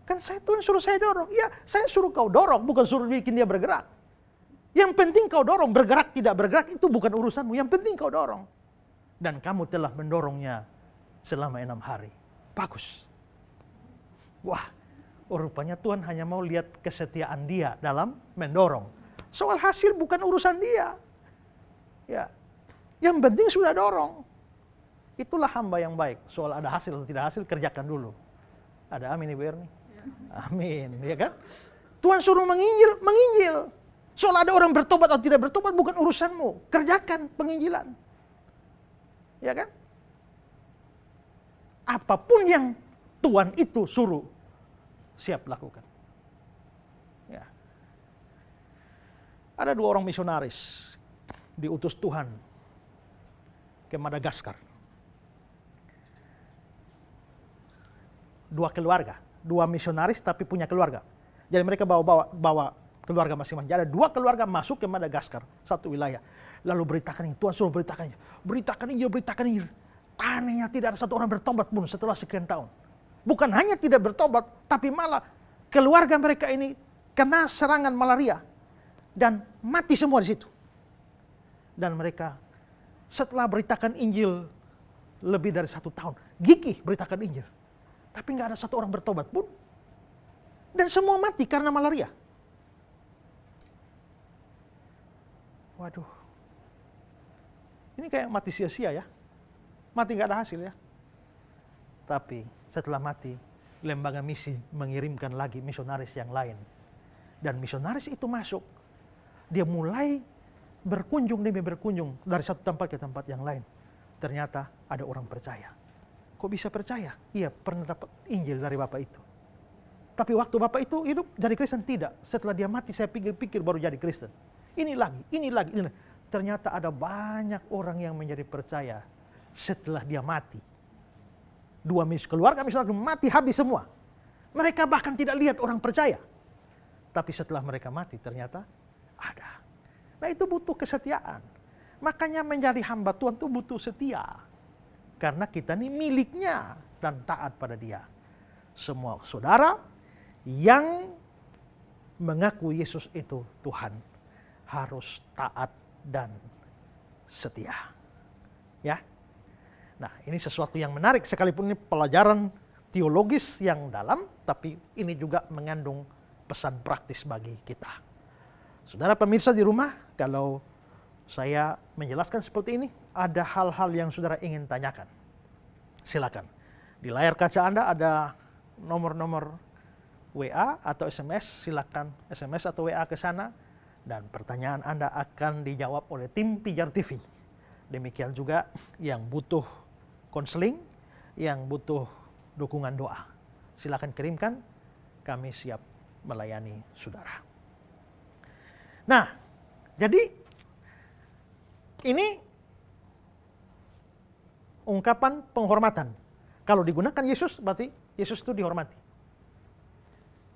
Kan Tuhan suruh saya dorong. Iya, saya suruh kau dorong, bukan suruh bikin dia bergerak. Yang penting kau dorong, bergerak tidak bergerak itu bukan urusanmu. Yang penting kau dorong. Dan kamu telah mendorongnya selama 6 hari. Bagus. Wah, rupanya Tuhan hanya mau lihat kesetiaan dia dalam mendorong. Soal hasil bukan urusan dia. Ya, yang penting sudah dorong. Itulah hamba yang baik. Soal ada hasil atau tidak hasil, kerjakan dulu. Ada amin Ibu Erni? Amin, ya kan? Tuhan suruh menginjil, menginjil. Soal ada orang bertobat atau tidak bertobat bukan urusanmu. Kerjakan penginjilan. Ya kan? Apapun yang Tuhan itu suruh, siap lakukan. Ya. Ada 2 orang misionaris diutus Tuhan ke Madagaskar. 2 keluarga, 2 misionaris tapi punya keluarga. Jadi mereka bawa keluarga masing-masing. Ada 2 keluarga masuk ke Madagaskar, satu wilayah. Lalu beritakan ini, Tuhan suruh beritakannya. Beritakan Injil. Anehnya tidak ada satu orang bertobat pun setelah sekian tahun. Bukan hanya tidak bertobat, tapi malah keluarga mereka ini kena serangan malaria. Dan mati semua di situ. Dan mereka setelah beritakan Injil lebih dari 1 tahun, gigih beritakan Injil. Tapi nggak ada satu orang bertobat pun. Dan semua mati karena malaria. Waduh, ini kayak mati sia-sia ya. Mati nggak ada hasil ya. Tapi setelah mati, lembaga misi mengirimkan lagi misionaris yang lain. Dan misionaris itu masuk. Dia mulai berkunjung demi berkunjung dari satu tempat ke tempat yang lain. Ternyata ada orang percaya. Kok bisa percaya? Iya, pernah dapat Injil dari Bapak itu. Tapi waktu Bapak itu hidup jadi Kristen, tidak. Setelah dia mati saya pikir-pikir baru jadi Kristen. Ini lagi. Ternyata ada banyak orang yang menjadi percaya setelah dia mati. 2 keluarga misalnya mati habis semua. Mereka bahkan tidak lihat orang percaya. Tapi setelah mereka mati ternyata ada. Nah itu butuh kesetiaan. Makanya menjadi hamba Tuhan itu butuh setia. Karena kita ini miliknya dan taat pada dia. Semua saudara yang mengaku Yesus itu Tuhan harus taat dan setia. Ya. Nah, ini sesuatu yang menarik sekalipun ini pelajaran teologis yang dalam, tapi ini juga mengandung pesan praktis bagi kita. Saudara pemirsa di rumah, kalau saya menjelaskan seperti ini, ada hal-hal yang saudara ingin tanyakan. Silakan. Di layar kaca Anda ada nomor-nomor WA atau SMS, silakan SMS atau WA ke sana dan pertanyaan Anda akan dijawab oleh tim Pijar TV. Demikian juga yang butuh konseling, yang butuh dukungan doa. Silakan kirimkan, kami siap melayani saudara. Nah, jadi ini ungkapan penghormatan. Kalau digunakan Yesus, berarti Yesus itu dihormati.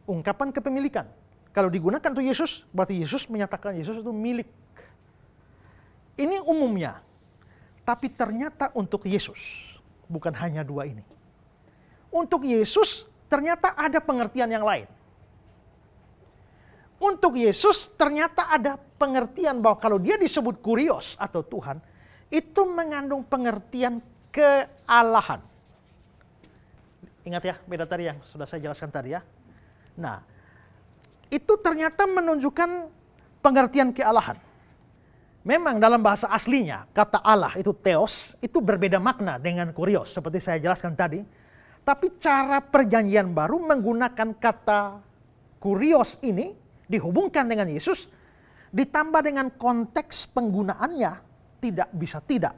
Ungkapan kepemilikan. Kalau digunakan untuk Yesus, berarti Yesus menyatakan Yesus itu milik. Ini umumnya. Tapi ternyata untuk Yesus, bukan hanya 2 ini. Untuk Yesus ternyata ada pengertian yang lain. Untuk Yesus ternyata ada pengertian bahwa kalau dia disebut Kurios atau Tuhan, itu mengandung pengertian kealahan. Ingat ya, beda tadi yang sudah saya jelaskan tadi ya. Nah, itu ternyata menunjukkan pengertian kealahan. Memang dalam bahasa aslinya, kata Allah itu theos, itu berbeda makna dengan kurios, seperti saya jelaskan tadi. Tapi cara perjanjian baru menggunakan kata kurios ini, dihubungkan dengan Yesus, ditambah dengan konteks penggunaannya, tidak bisa tidak.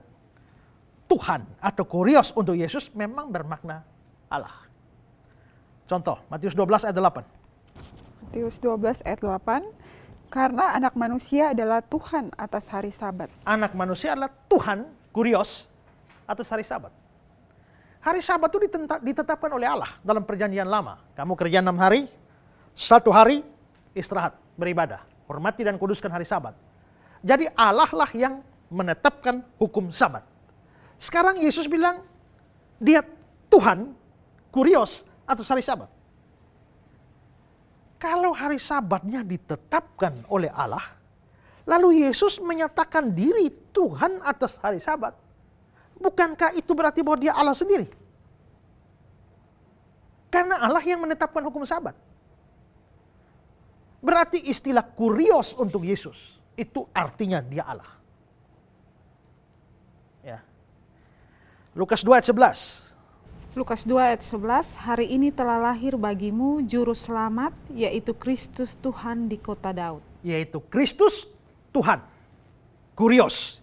Tuhan atau kurios untuk Yesus memang bermakna Allah. Contoh, Matius 12 ayat 8. Matius 12 ayat 8. Karena anak manusia adalah Tuhan atas hari Sabat. Anak manusia adalah Tuhan, kurios, atas hari Sabat. Hari Sabat itu ditetapkan oleh Allah dalam perjanjian lama. Kamu kerja 6 hari, 1 hari istirahat, beribadah. Hormati dan kuduskan hari Sabat. Jadi Allah lah yang menetapkan hukum Sabat. Sekarang Yesus bilang, dia Tuhan, kurios, atas hari Sabat. Kalau hari Sabatnya ditetapkan oleh Allah, lalu Yesus menyatakan diri Tuhan atas hari Sabat, bukankah itu berarti bahwa dia Allah sendiri? Karena Allah yang menetapkan hukum Sabat. Berarti istilah kurios untuk Yesus, itu artinya dia Allah. Ya. Lukas 2 ayat 11. Lukas 2 ayat 11, hari ini telah lahir bagimu juru selamat, yaitu Kristus Tuhan di kota Daud. Yaitu Kristus Tuhan, kurios.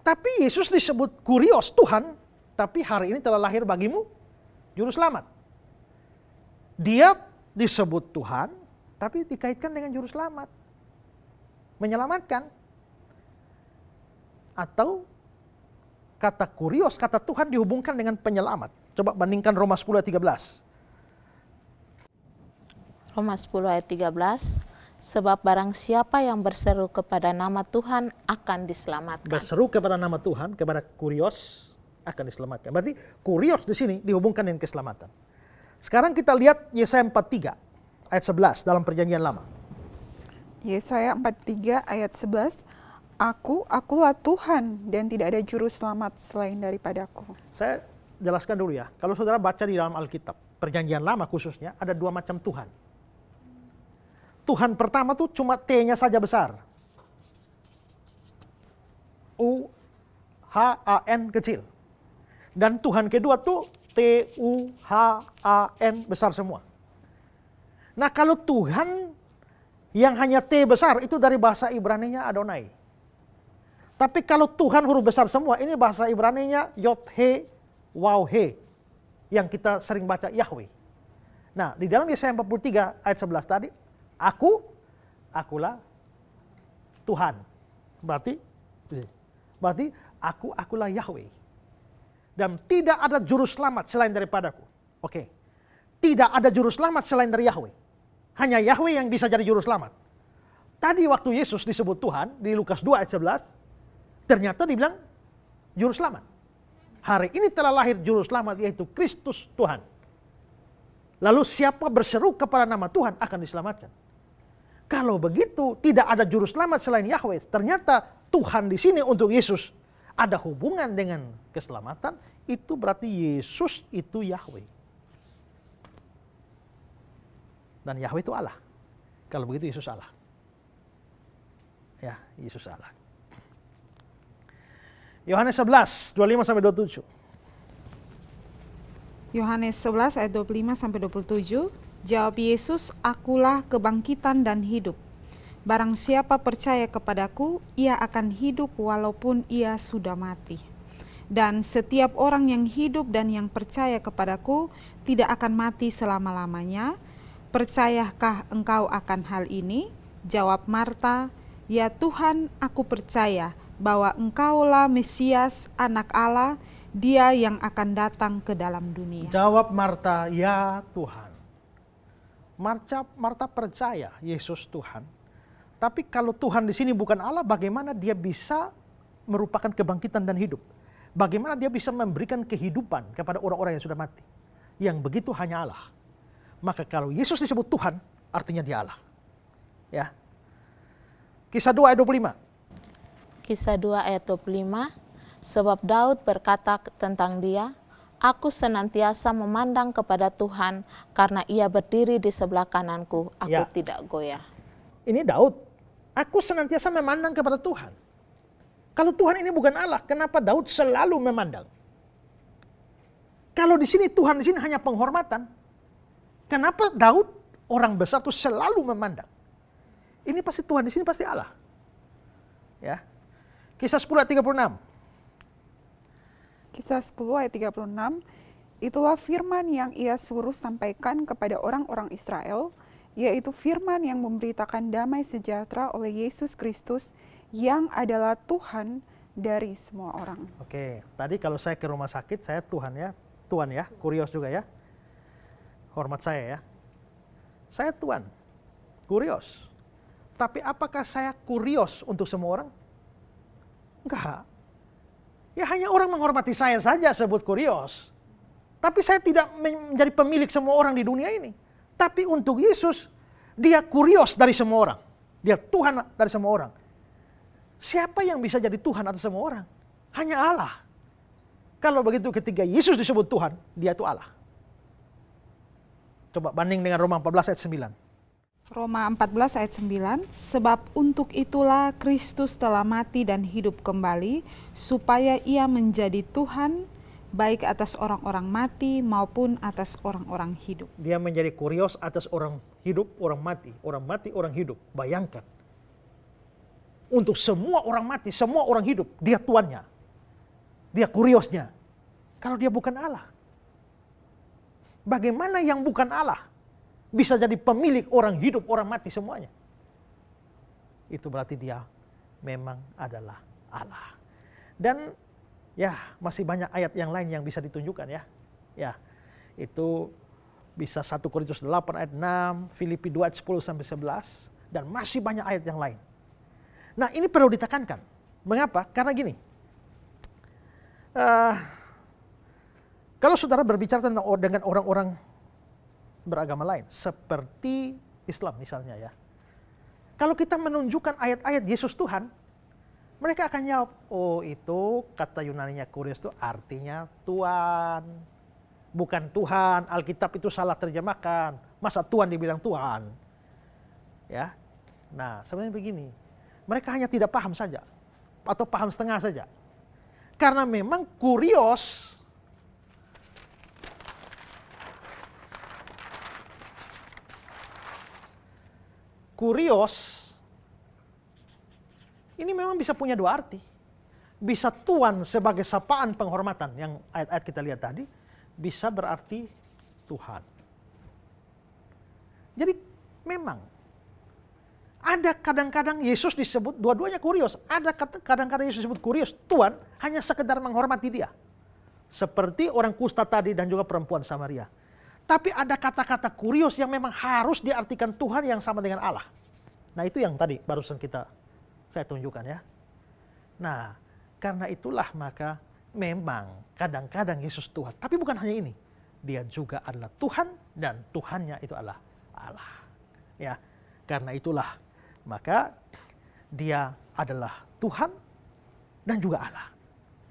Tapi Yesus disebut kurios Tuhan, tapi hari ini telah lahir bagimu juru selamat. Dia disebut Tuhan, tapi dikaitkan dengan juru selamat. Menyelamatkan. Atau kata kurios, kata Tuhan dihubungkan dengan penyelamat. Coba bandingkan Roma 10 ayat 13. Roma 10 ayat 13, sebab barang siapa yang berseru kepada nama Tuhan akan diselamatkan. Berseru kepada nama Tuhan, kepada kurios akan diselamatkan. Berarti kurios di sini dihubungkan dengan keselamatan. Sekarang kita lihat Yesaya 43 ayat 11 dalam perjanjian lama. Yesaya 43 ayat 11. Akulah Tuhan dan tidak ada juru selamat selain daripadaku. Saya jelaskan dulu ya. Kalau saudara baca di dalam Alkitab, perjanjian lama khususnya, ada 2 macam Tuhan. Tuhan pertama tuh cuma T-nya saja besar. H-A-N kecil. Dan Tuhan kedua tuh T-U-H-A-N besar semua. Nah kalau Tuhan yang hanya T besar itu dari bahasa Ibrani-nya Adonai. Tapi kalau Tuhan huruf besar semua, ini bahasa Ibrani-nya Yod-He, Waw-He. Yang kita sering baca Yahweh. Nah di dalam Yesaya 43 ayat 11 tadi, akulah Tuhan. Berarti akulah Yahweh. Dan tidak ada juru selamat selain daripadaku. Oke. Tidak ada juru selamat selain dari Yahweh. Hanya Yahweh yang bisa jadi juru selamat. Tadi waktu Yesus disebut Tuhan di Lukas 2 ayat 11, ternyata dibilang juru selamat. Hari ini telah lahir juru selamat yaitu Kristus Tuhan. Lalu siapa berseru kepada nama Tuhan akan diselamatkan. Kalau begitu tidak ada juru selamat selain Yahweh, ternyata Tuhan di sini untuk Yesus ada hubungan dengan keselamatan, itu berarti Yesus itu Yahweh. Dan Yahweh itu Allah. Kalau begitu Yesus Allah. Ya, Yesus Allah. Yohanes 11, 25-27. Yohanes 11 ayat 25-27, jawab Yesus, akulah kebangkitan dan hidup. Barang siapa percaya kepadaku, ia akan hidup walaupun ia sudah mati. Dan setiap orang yang hidup dan yang percaya kepadaku tidak akan mati selama-lamanya. Percayakah engkau akan hal ini? Jawab Marta, ya Tuhan, aku percaya bahwa engkaulah Mesias, anak Allah, dia yang akan datang ke dalam dunia. Jawab Marta, ya Tuhan. Marta percaya Yesus Tuhan. Tapi kalau Tuhan di sini bukan Allah, bagaimana dia bisa merupakan kebangkitan dan hidup? Bagaimana dia bisa memberikan kehidupan kepada orang-orang yang sudah mati? Yang begitu hanya Allah. Maka kalau Yesus disebut Tuhan, artinya dia Allah. Ya. Kisah 2 ayat 25. Kisah 2 ayat 25, sebab Daud berkata tentang dia, aku senantiasa memandang kepada Tuhan karena ia berdiri di sebelah kananku, aku tidak goyah. Ini Daud, aku senantiasa memandang kepada Tuhan. Kalau Tuhan ini bukan Allah, kenapa Daud selalu memandang? Kalau di sini Tuhan di sini hanya penghormatan, kenapa Daud orang besar itu selalu memandang? Ini pasti Tuhan di sini pasti Allah. Ya. Kisah 10 ayat 36. Kisah 10 ayat 36, itulah firman yang ia suruh sampaikan kepada orang-orang Israel, yaitu firman yang memberitakan damai sejahtera oleh Yesus Kristus yang adalah Tuhan dari semua orang. Oke, tadi kalau saya ke rumah sakit, saya Tuhan ya, kurios juga ya. Hormat saya ya. Saya Tuhan, kurios. Tapi apakah saya kurios untuk semua orang? Enggak. Ya hanya orang menghormati saya saja sebut kurios. Tapi saya tidak menjadi pemilik semua orang di dunia ini. Tapi untuk Yesus, dia kurios dari semua orang. Dia Tuhan dari semua orang. Siapa yang bisa jadi Tuhan atas semua orang? Hanya Allah. Kalau begitu ketika Yesus disebut Tuhan, dia itu Allah. Coba banding dengan Roma 14 ayat 9. Roma 14 ayat 9, sebab untuk itulah Kristus telah mati dan hidup kembali, supaya ia menjadi Tuhan, baik atas orang-orang mati maupun atas orang-orang hidup. Dia menjadi kurios atas orang hidup, orang mati, orang hidup. Bayangkan. Untuk semua orang mati, semua orang hidup, dia tuannya. Dia kuriosnya. Kalau dia bukan Allah. Bagaimana yang bukan Allah bisa jadi pemilik orang hidup, orang mati semuanya? Itu berarti dia memang adalah Allah. Dan ya masih banyak ayat yang lain yang bisa ditunjukkan ya. Ya, itu bisa 1 Korintus 8 ayat 6, Filipi 2 ayat 10 sampai 11, dan masih banyak ayat yang lain. Nah ini perlu ditekankan. Mengapa? Karena gini. Kalau saudara berbicara tentang dengan orang-orang beragama lain, seperti Islam misalnya ya. Kalau kita menunjukkan ayat-ayat Yesus Tuhan, mereka akan jawab, oh itu kata Yunaninya kurios itu artinya Tuhan. Bukan Tuhan, Alkitab itu salah terjemahkan. Masa Tuhan dibilang Tuhan? Ya. Nah sebenarnya begini, mereka hanya tidak paham saja, atau paham setengah saja. Karena memang kurios ini memang bisa punya dua arti. Bisa Tuhan sebagai sapaan penghormatan yang ayat-ayat kita lihat tadi, bisa berarti Tuhan. Jadi memang ada kadang-kadang Yesus disebut dua-duanya kurios. Ada kadang-kadang Yesus disebut kurios, Tuhan hanya sekedar menghormati dia. Seperti orang kusta tadi dan juga perempuan Samaria. Tapi ada kata-kata kurios yang memang harus diartikan Tuhan yang sama dengan Allah. Nah itu yang tadi barusan saya tunjukkan ya. Nah karena itulah maka memang kadang-kadang Yesus Tuhan. Tapi bukan hanya ini. Dia juga adalah Tuhan dan Tuhannya itu adalah Allah. Ya, karena itulah maka dia adalah Tuhan dan juga Allah.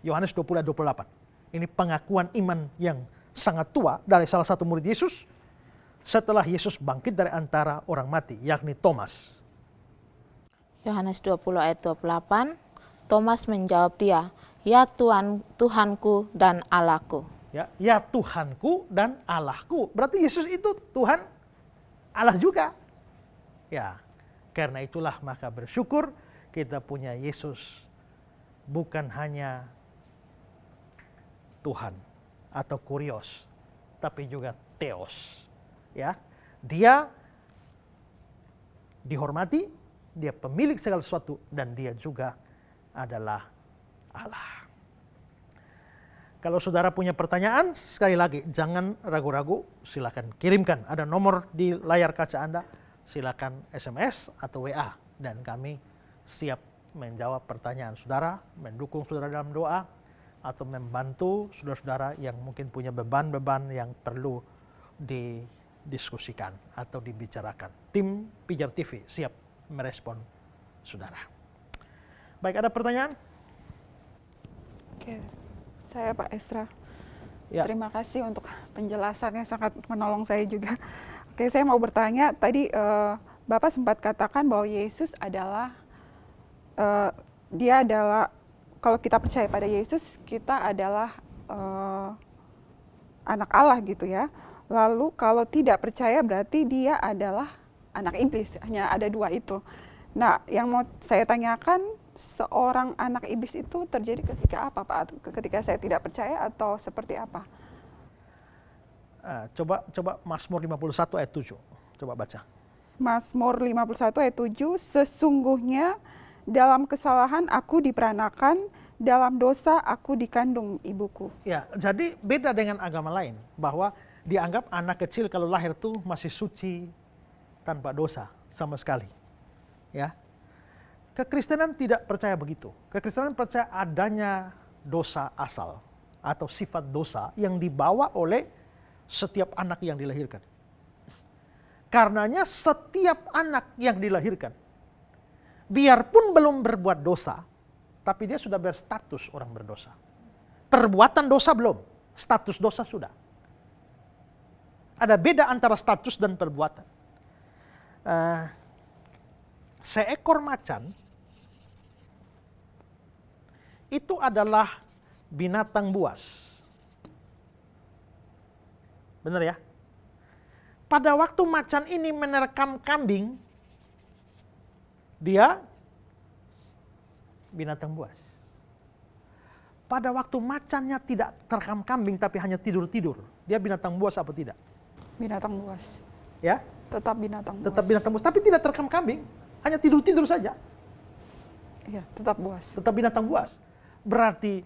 Yohanes 20:28. Ini pengakuan iman yang sangat tua dari salah satu murid Yesus setelah Yesus bangkit dari antara orang mati, yakni Thomas. Yohanes 20 ayat 28, Thomas menjawab dia, "Ya Tuhan, Tuhanku dan Allahku." Ya Tuhanku dan Allahku. Berarti Yesus itu Tuhan, Allah juga. Ya, karena itulah maka bersyukur kita punya Yesus bukan hanya Tuhan atau kurios, tapi juga Theos. Ya, dia dihormati, dia pemilik segala sesuatu, dan dia juga adalah Allah. Kalau saudara punya pertanyaan, sekali lagi jangan ragu-ragu, silakan kirimkan. Ada nomor di layar kaca Anda, silakan SMS atau WA, dan kami siap menjawab pertanyaan saudara, mendukung saudara dalam doa, atau membantu saudara-saudara yang mungkin punya beban-beban yang perlu didiskusikan atau dibicarakan. Tim Pijar TV siap merespon saudara. Baik, ada pertanyaan? Oke, saya Pak Esra. Ya. Terima kasih untuk penjelasannya, sangat menolong saya juga. Oke, saya mau bertanya, tadi Bapak sempat katakan bahwa Yesus adalah, dia adalah, kalau kita percaya pada Yesus, kita adalah anak Allah gitu ya. Lalu kalau tidak percaya berarti dia adalah anak iblis, hanya ada dua itu. Nah, yang mau saya tanyakan, seorang anak iblis itu terjadi ketika apa Pak? Ketika saya tidak percaya atau seperti apa? Coba Mazmur 51 ayat 7, coba baca. Mazmur 51 ayat 7, sesungguhnya dalam kesalahan aku diperanakan, dalam dosa aku dikandung ibuku. Ya, jadi beda dengan agama lain, bahwa dianggap anak kecil kalau lahir tuh masih suci, tanpa dosa sama sekali. Ya, Kekristenan tidak percaya begitu. Kekristenan percaya adanya dosa asal atau sifat dosa yang dibawa oleh setiap anak yang dilahirkan. Karenanya setiap anak yang dilahirkan, biarpun belum berbuat dosa, tapi dia sudah berstatus orang berdosa. Perbuatan dosa belum, status dosa sudah. Ada beda antara status dan perbuatan. Seekor macan itu adalah binatang buas. Benar ya? Pada waktu macan ini menerkam kambing, dia binatang buas. Pada waktu macannya tidak terekam kambing tapi hanya tidur-tidur, dia binatang buas apa tidak? Binatang buas. Ya? Tetap binatang buas. Tetap binatang buas, tapi tidak terekam kambing, hanya tidur-tidur saja. Iya, tetap buas. Tetap binatang buas. Berarti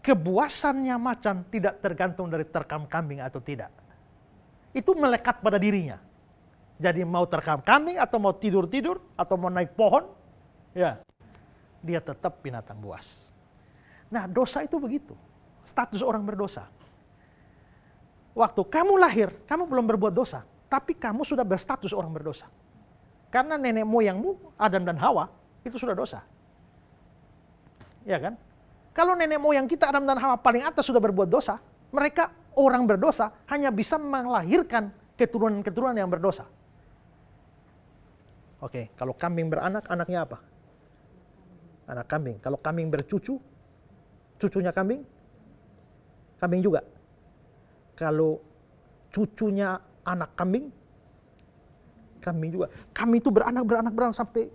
kebuasannya macan tidak tergantung dari terkam kambing atau tidak. Itu melekat pada dirinya. Jadi mau terkam kambing atau mau tidur-tidur atau mau naik pohon, ya, dia tetap binatang buas. Nah, dosa itu begitu. Status orang berdosa. Waktu kamu lahir, kamu belum berbuat dosa, tapi kamu sudah berstatus orang berdosa. Karena nenek moyangmu, Adam dan Hawa, itu sudah dosa. Ya kan? Kalau nenek moyang kita, Adam dan Hawa, paling atas sudah berbuat dosa, mereka orang berdosa hanya bisa melahirkan keturunan-keturunan yang berdosa. Oke, kalau kambing beranak, anaknya apa? Anak kambing. Kalau kambing bercucu, cucunya kambing, kambing juga. Kalau cucunya anak kambing, kambing juga. Kami itu beranak sampai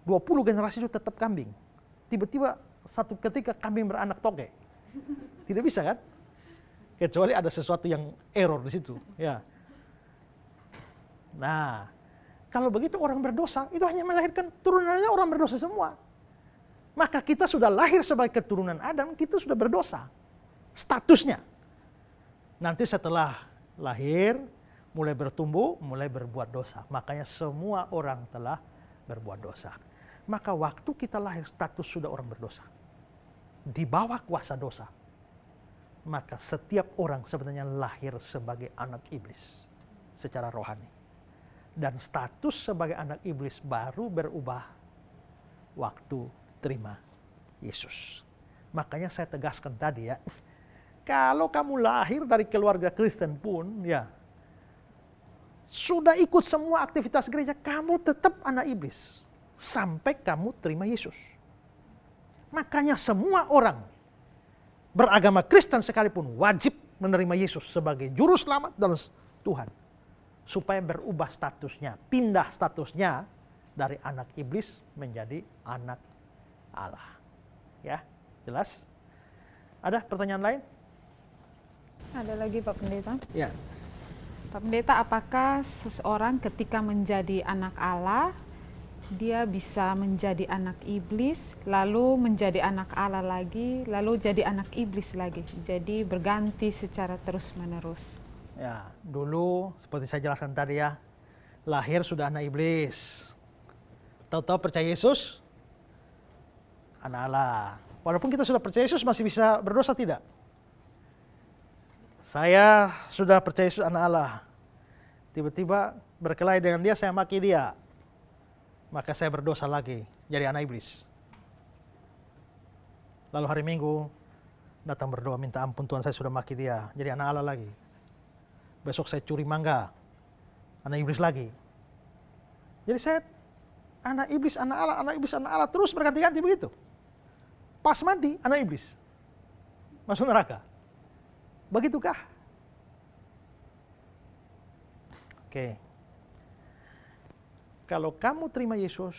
20 generasi itu tetap kambing. Tiba-tiba satu ketika kambing beranak toge. Tidak bisa kan? Kecuali ada sesuatu yang error di situ. Ya. Nah, kalau begitu orang berdosa itu hanya melahirkan turunannya orang berdosa semua. Maka kita sudah lahir sebagai keturunan Adam, kita sudah berdosa. Statusnya. Nanti setelah lahir, mulai bertumbuh, mulai berbuat dosa. Makanya semua orang telah berbuat dosa. Maka waktu kita lahir, status sudah orang berdosa. Di bawah kuasa dosa. Maka setiap orang sebenarnya lahir sebagai anak iblis. Secara rohani. Dan status sebagai anak iblis baru berubah waktu terima Yesus. Makanya saya tegaskan tadi ya, kalau kamu lahir dari keluarga Kristen pun ya, sudah ikut semua aktivitas gereja, kamu tetap anak iblis. Sampai kamu terima Yesus. Makanya semua orang beragama Kristen sekalipun wajib menerima Yesus sebagai juru selamat dan Tuhan. Supaya berubah statusnya, pindah statusnya dari anak iblis menjadi anak Allah. Ya, jelas? Ada pertanyaan lain? Ada lagi Pak Pendeta. Ya. Pak Pendeta, apakah seseorang ketika menjadi anak Allah, dia bisa menjadi anak iblis, lalu menjadi anak Allah lagi, lalu jadi anak iblis lagi? Jadi berganti secara terus-menerus. Ya, dulu seperti saya jelaskan tadi ya, lahir sudah anak iblis. Tahu-tahu percaya Yesus, anak Allah. Walaupun kita sudah percaya Yesus, masih bisa berdosa tidak? Saya sudah percaya Yesus anak Allah. Tiba-tiba berkelahi dengan dia, saya maki dia. Maka saya berdosa lagi, jadi anak iblis. Lalu hari Minggu, datang berdoa, minta ampun Tuhan, saya sudah maki dia, jadi anak Allah lagi. Besok saya curi mangga, anak iblis lagi. Jadi saya anak iblis, anak Allah, terus berganti-ganti begitu. Pas mati, anak iblis. Masuk neraka. Begitukah? Oke. Kalau kamu terima Yesus,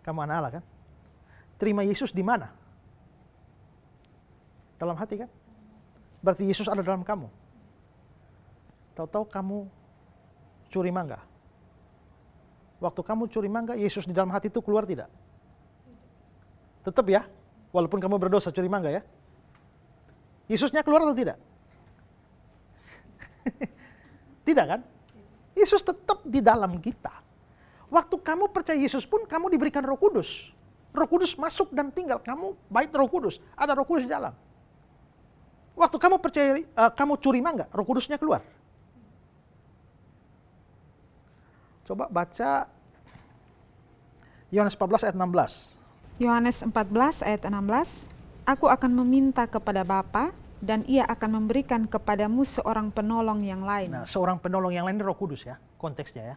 kamu anak Allah kan? Terima Yesus di mana? Dalam hati kan? Berarti Yesus ada dalam kamu. Tahu-tahu kamu curi mangga. Waktu kamu curi mangga, Yesus di dalam hati itu keluar tidak? Tetap ya, walaupun kamu berdosa curi mangga ya. Yesusnya keluar atau tidak? Tidak kan? Yesus tetap di dalam kita. Waktu kamu percaya Yesus pun kamu diberikan Roh Kudus. Roh Kudus masuk dan tinggal kamu, baik Roh Kudus, ada Roh Kudus di dalam. Waktu kamu percaya kamu curi mangga, Roh Kudusnya keluar. Coba baca Yohanes 14 ayat 16. Yohanes 14 ayat 16, Aku akan meminta kepada Bapa, dan ia akan memberikan kepadamu seorang penolong yang lain. Nah, seorang penolong yang lain Roh Kudus ya, konteksnya ya.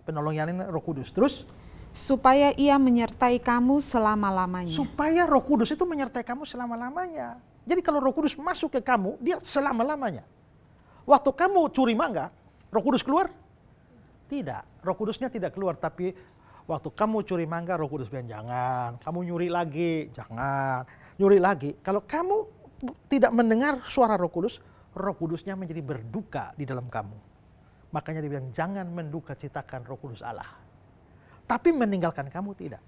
Penolong yang lain Roh Kudus. Terus? Supaya ia menyertai kamu selama-lamanya. Supaya Roh Kudus itu menyertai kamu selama-lamanya. Jadi kalau Roh Kudus masuk ke kamu, dia selama-lamanya. Waktu kamu curi mangga, Roh Kudus keluar? Tidak, Roh Kudusnya tidak keluar, tapi waktu kamu curi mangga, Roh Kudus bilang jangan. Kamu nyuri lagi, jangan. Nyuri lagi. Kalau kamu tidak mendengar suara Roh Kudusnya menjadi berduka di dalam kamu. Makanya dia bilang jangan menduka citakan Roh Kudus Allah. Tapi meninggalkan kamu tidak.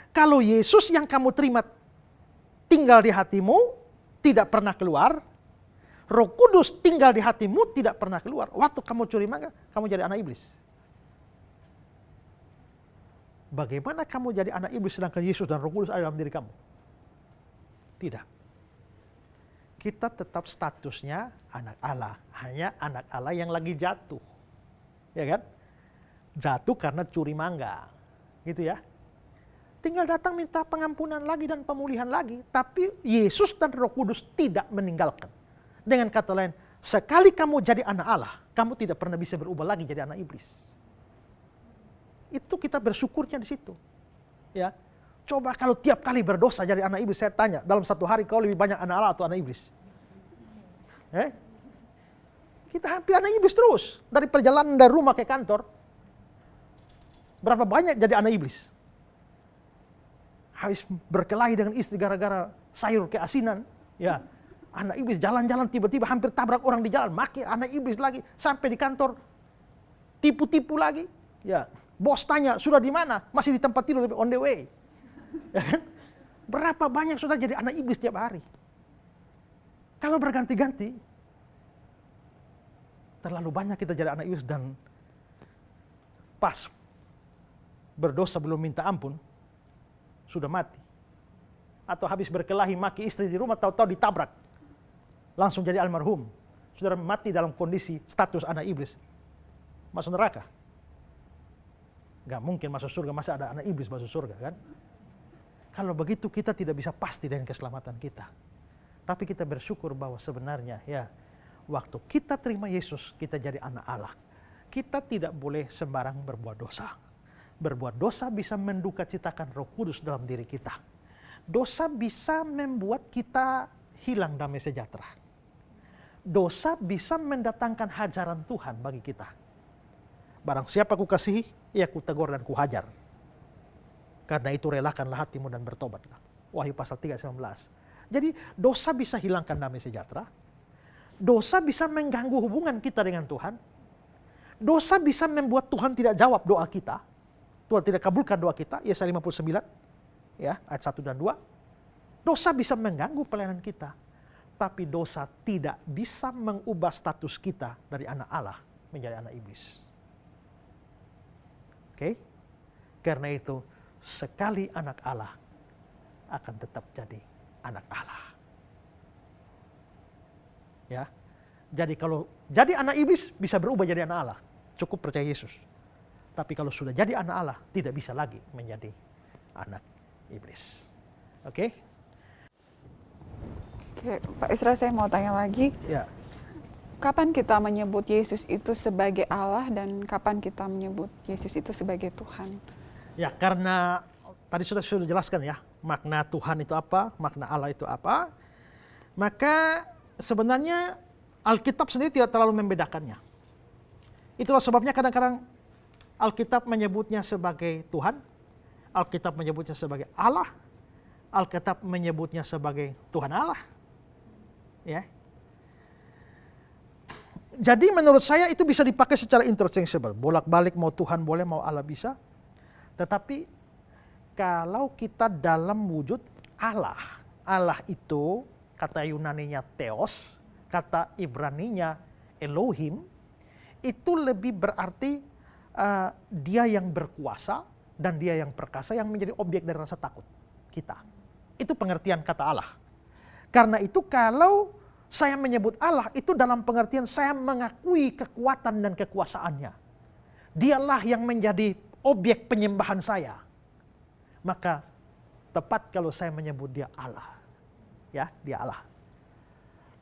Kalau Yesus yang kamu terima tinggal di hatimu, tidak pernah keluar. Roh Kudus tinggal di hatimu, tidak pernah keluar. Waktu kamu curi mangga, kamu jadi anak iblis. Bagaimana kamu jadi anak iblis sedangkan Yesus dan Roh Kudus ada dalam diri kamu? Tidak. Kita tetap statusnya anak Allah. Hanya anak Allah yang lagi jatuh. Ya kan? Jatuh karena curi mangga. Gitu ya. Tinggal datang minta pengampunan lagi dan pemulihan lagi. Tapi Yesus dan Roh Kudus tidak meninggalkan. Dengan kata lain, sekali kamu jadi anak Allah, kamu tidak pernah bisa berubah lagi jadi anak iblis. Itu kita bersyukurnya di situ. Ya. Coba kalau tiap kali berdosa jadi anak iblis, saya tanya, dalam satu hari kau lebih banyak anak Allah atau anak iblis? Kita hampir anak iblis terus. Dari perjalanan dari rumah ke kantor, berapa banyak jadi anak iblis? Habis berkelahi dengan istri gara-gara sayur keasinan, ya. Anak iblis jalan-jalan tiba-tiba hampir tabrak orang di jalan, maki anak iblis lagi, sampai di kantor tipu-tipu lagi. Ya, bos tanya, sudah di mana? Masih di tempat tidur, on the way. Ya kan? Berapa banyak sudah jadi anak iblis tiap hari? Kalau berganti-ganti, terlalu banyak kita jadi anak iblis, dan pas berdosa belum minta ampun, sudah mati. Atau habis berkelahi maki istri di rumah, tahu-tahu ditabrak, langsung jadi almarhum. Sudah mati dalam kondisi status anak iblis. Masuk neraka. Gak mungkin masuk surga, masa ada anak iblis masuk surga kan? Kalau begitu kita tidak bisa pasti dengan keselamatan kita. Tapi kita bersyukur bahwa sebenarnya ya, waktu kita terima Yesus, kita jadi anak Allah. Kita tidak boleh sembarang berbuat dosa. Berbuat dosa bisa mendukacitakan Roh Kudus dalam diri kita. Dosa bisa membuat kita hilang damai sejahtera. Dosa bisa mendatangkan hajaran Tuhan bagi kita. Barang siapa ku kasihi, ia ku tegur dan ku hajar. Karena itu relakanlah hatimu dan bertobatlah. Wahyu pasal 3:19. Jadi dosa bisa hilangkan damai sejahtera. Dosa bisa mengganggu hubungan kita dengan Tuhan. Dosa bisa membuat Tuhan tidak jawab doa kita. Tuhan tidak kabulkan doa kita. Yesaya 59 ya, ayat 1 dan 2. Dosa bisa mengganggu pelayanan kita. Tapi dosa tidak bisa mengubah status kita dari anak Allah menjadi anak iblis. Oke? Karena itu sekali anak Allah akan tetap jadi anak Allah. Ya. Jadi kalau jadi anak iblis bisa berubah jadi anak Allah. Cukup percaya Yesus. Tapi kalau sudah jadi anak Allah, tidak bisa lagi menjadi anak iblis. Oke? Oke, Pak Isra, saya mau tanya lagi. Ya. Kapan kita menyebut Yesus itu sebagai Allah dan kapan kita menyebut Yesus itu sebagai Tuhan? Ya, karena tadi sudah jelaskan ya, makna Tuhan itu apa, makna Allah itu apa. Maka sebenarnya Alkitab sendiri tidak terlalu membedakannya. Itulah sebabnya kadang-kadang Alkitab menyebutnya sebagai Tuhan, Alkitab menyebutnya sebagai Allah, Alkitab menyebutnya sebagai Tuhan Allah. Ya. Jadi menurut saya itu bisa dipakai secara interchangeable. Bolak-balik mau Tuhan boleh, mau Allah bisa. Tetapi kalau kita dalam wujud Allah, Allah itu kata Yunaninya Theos, kata Ibraninya Elohim, itu lebih berarti dia yang berkuasa dan dia yang perkasa yang menjadi objek dari rasa takut kita. Itu pengertian kata Allah. Karena itu kalau saya menyebut Allah itu dalam pengertian saya mengakui kekuatan dan kekuasaannya. Dialah yang menjadi objek penyembahan saya. Maka tepat kalau saya menyebut dia Allah. Ya, dia Allah.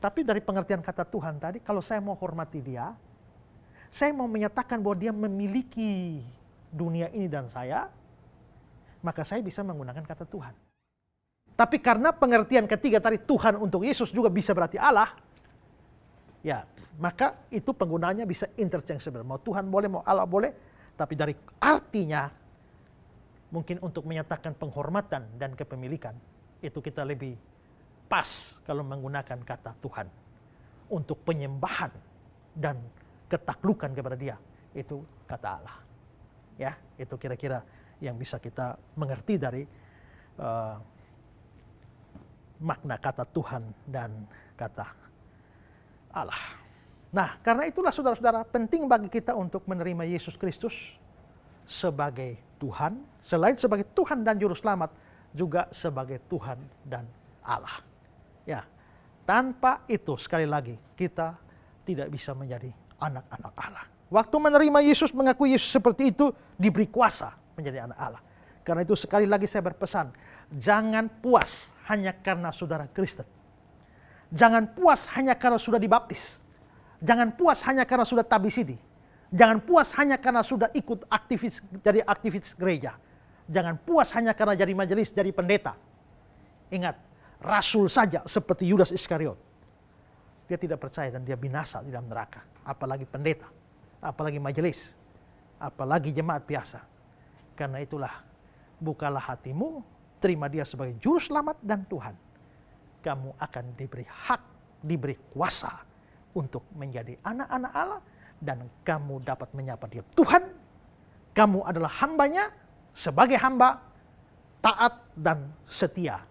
Tapi dari pengertian kata Tuhan tadi, kalau saya mau hormati dia, saya mau menyatakan bahwa dia memiliki dunia ini dan saya, maka saya bisa menggunakan kata Tuhan. Tapi karena pengertian ketiga tadi Tuhan untuk Yesus juga bisa berarti Allah, ya maka itu penggunaannya bisa interchangeable. Mau Tuhan boleh, mau Allah boleh, tapi dari artinya mungkin untuk menyatakan penghormatan dan kepemilikan, itu kita lebih pas kalau menggunakan kata Tuhan. Untuk penyembahan dan ketaklukan kepada dia, itu kata Allah. Ya, itu kira-kira yang bisa kita mengerti dari makna kata Tuhan dan kata Allah. Nah, karena itulah saudara-saudara penting bagi kita untuk menerima Yesus Kristus sebagai Tuhan, selain sebagai Tuhan dan Juru Selamat, juga sebagai Tuhan dan Allah. Ya, tanpa itu sekali lagi kita tidak bisa menjadi anak-anak Allah. Waktu menerima Yesus, mengakui Yesus seperti itu, diberi kuasa menjadi anak Allah. Karena itu sekali lagi saya berpesan, jangan puas hanya karena saudara Kristen. Jangan puas hanya karena sudah dibaptis. Jangan puas hanya karena sudah tabisidi. Jangan puas hanya karena sudah ikut aktivis, jadi aktivis gereja. Jangan puas hanya karena jadi majelis, jadi pendeta. Ingat, rasul saja seperti Yudas Iskariot. Dia tidak percaya dan dia binasa di dalam neraka. Apalagi pendeta, apalagi majelis, apalagi jemaat biasa. Karena itulah, bukalah hatimu, terima dia sebagai juru selamat dan Tuhan. Kamu akan diberi hak, diberi kuasa untuk menjadi anak-anak Allah. Dan kamu dapat menyapa dia Tuhan. Kamu adalah hambanya, sebagai hamba, taat dan setia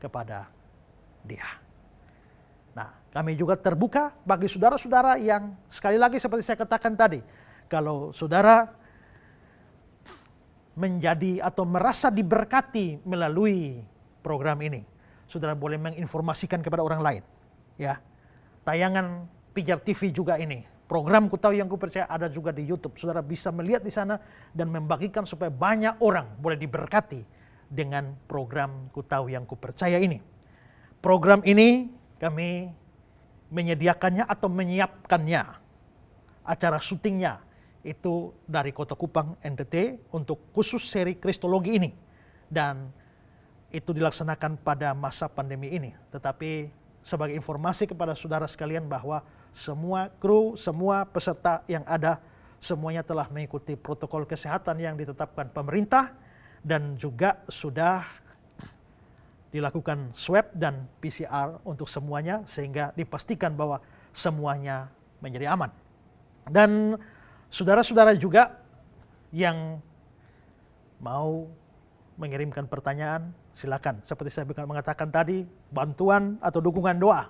kepada dia. Nah, kami juga terbuka bagi saudara-saudara yang sekali lagi seperti saya katakan tadi, kalau saudara menjadi atau merasa diberkati melalui program ini, saudara boleh menginformasikan kepada orang lain. Ya, tayangan Pijar TV juga ini, program Ku Tahu Yang Ku Percaya ada juga di YouTube. Saudara bisa melihat di sana dan membagikan supaya banyak orang boleh diberkati dengan program Ku Tahu Yang Ku Percaya ini. Program ini kami menyediakannya atau menyiapkannya. Acara syutingnya itu dari Kota Kupang NTT untuk khusus seri Kristologi ini. Dan itu dilaksanakan pada masa pandemi ini. Tetapi sebagai informasi kepada saudara sekalian bahwa semua kru, semua peserta yang ada, semuanya telah mengikuti protokol kesehatan yang ditetapkan pemerintah. Dan juga sudah dilakukan swab dan PCR untuk semuanya sehingga dipastikan bahwa semuanya menjadi aman. Dan saudara-saudara juga yang mau mengirimkan pertanyaan, silakan. Seperti saya mengatakan tadi, bantuan atau dukungan doa.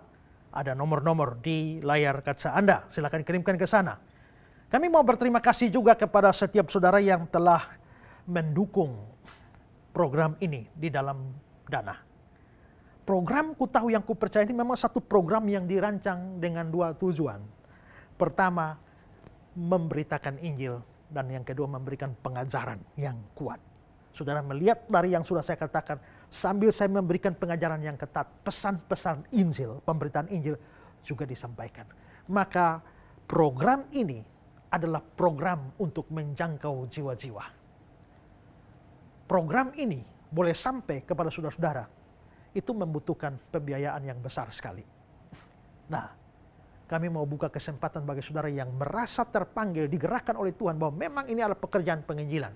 Ada nomor-nomor di layar kaca Anda, silakan kirimkan ke sana. Kami mau berterima kasih juga kepada setiap saudara yang telah mendukung program ini di dalam dana. Program Ku Tahu Yang Ku Percaya ini memang satu program yang dirancang dengan dua tujuan. Pertama, memberitakan Injil, dan yang kedua memberikan pengajaran yang kuat. Saudara melihat dari yang sudah saya katakan, sambil saya memberikan pengajaran yang ketat, pesan-pesan Injil, pemberitaan Injil juga disampaikan. Maka program ini adalah program untuk menjangkau jiwa-jiwa. Program ini boleh sampai kepada saudara-saudara, itu membutuhkan pembiayaan yang besar sekali. Nah, kami mau buka kesempatan bagi saudara yang merasa terpanggil, digerakkan oleh Tuhan bahwa memang ini adalah pekerjaan penginjilan.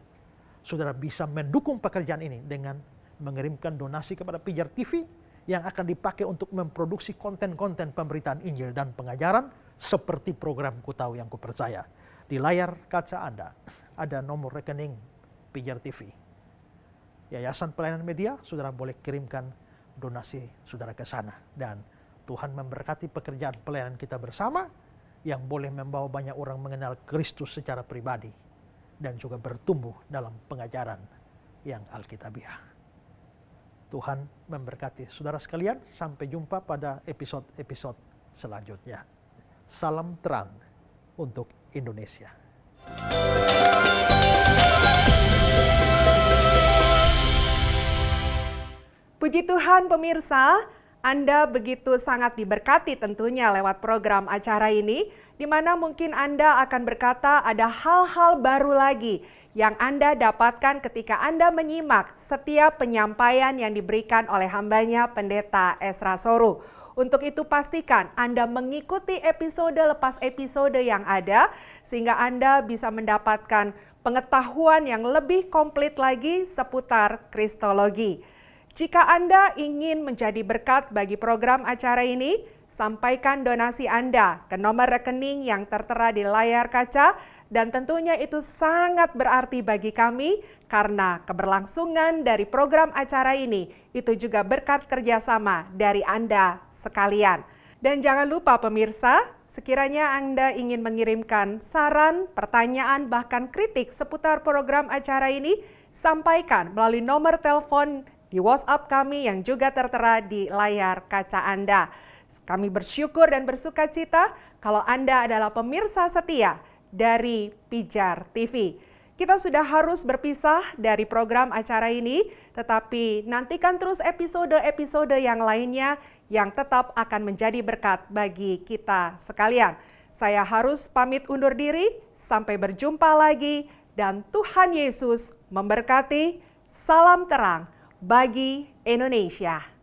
Saudara bisa mendukung pekerjaan ini dengan mengirimkan donasi kepada Pijar TV yang akan dipakai untuk memproduksi konten-konten pemberitaan Injil dan pengajaran seperti program Ku Tahu Yang Ku Percaya. Di layar kaca Anda ada nomor rekening Pijar TV. Yayasan Pelayanan Media, saudara boleh kirimkan donasi saudara ke sana. Dan Tuhan memberkati pekerjaan pelayanan kita bersama yang boleh membawa banyak orang mengenal Kristus secara pribadi dan juga bertumbuh dalam pengajaran yang Alkitabiah. Tuhan memberkati saudara sekalian. Sampai jumpa pada episode-episode selanjutnya. Salam terang untuk Indonesia. Puji Tuhan pemirsa, Anda begitu sangat diberkati tentunya lewat program acara ini, di mana mungkin Anda akan berkata ada hal-hal baru lagi yang Anda dapatkan ketika Anda menyimak setiap penyampaian yang diberikan oleh hambanya Pendeta Ezra Soru. Untuk itu pastikan Anda mengikuti episode lepas episode yang ada, sehingga Anda bisa mendapatkan pengetahuan yang lebih komplit lagi seputar Kristologi. Jika Anda ingin menjadi berkat bagi program acara ini, sampaikan donasi Anda ke nomor rekening yang tertera di layar kaca, dan tentunya itu sangat berarti bagi kami karena keberlangsungan dari program acara ini itu juga berkat kerjasama dari Anda sekalian. Dan jangan lupa pemirsa, sekiranya Anda ingin mengirimkan saran, pertanyaan, bahkan kritik seputar program acara ini, sampaikan melalui nomor telepon di WhatsApp kami yang juga tertera di layar kaca Anda. Kami bersyukur dan bersuka cita kalau Anda adalah pemirsa setia dari Pijar TV. Kita sudah harus berpisah dari program acara ini, tetapi nantikan terus episode-episode yang lainnya yang tetap akan menjadi berkat bagi kita sekalian. Saya harus pamit undur diri, sampai berjumpa lagi, dan Tuhan Yesus memberkati. Salam terang bagi Indonesia.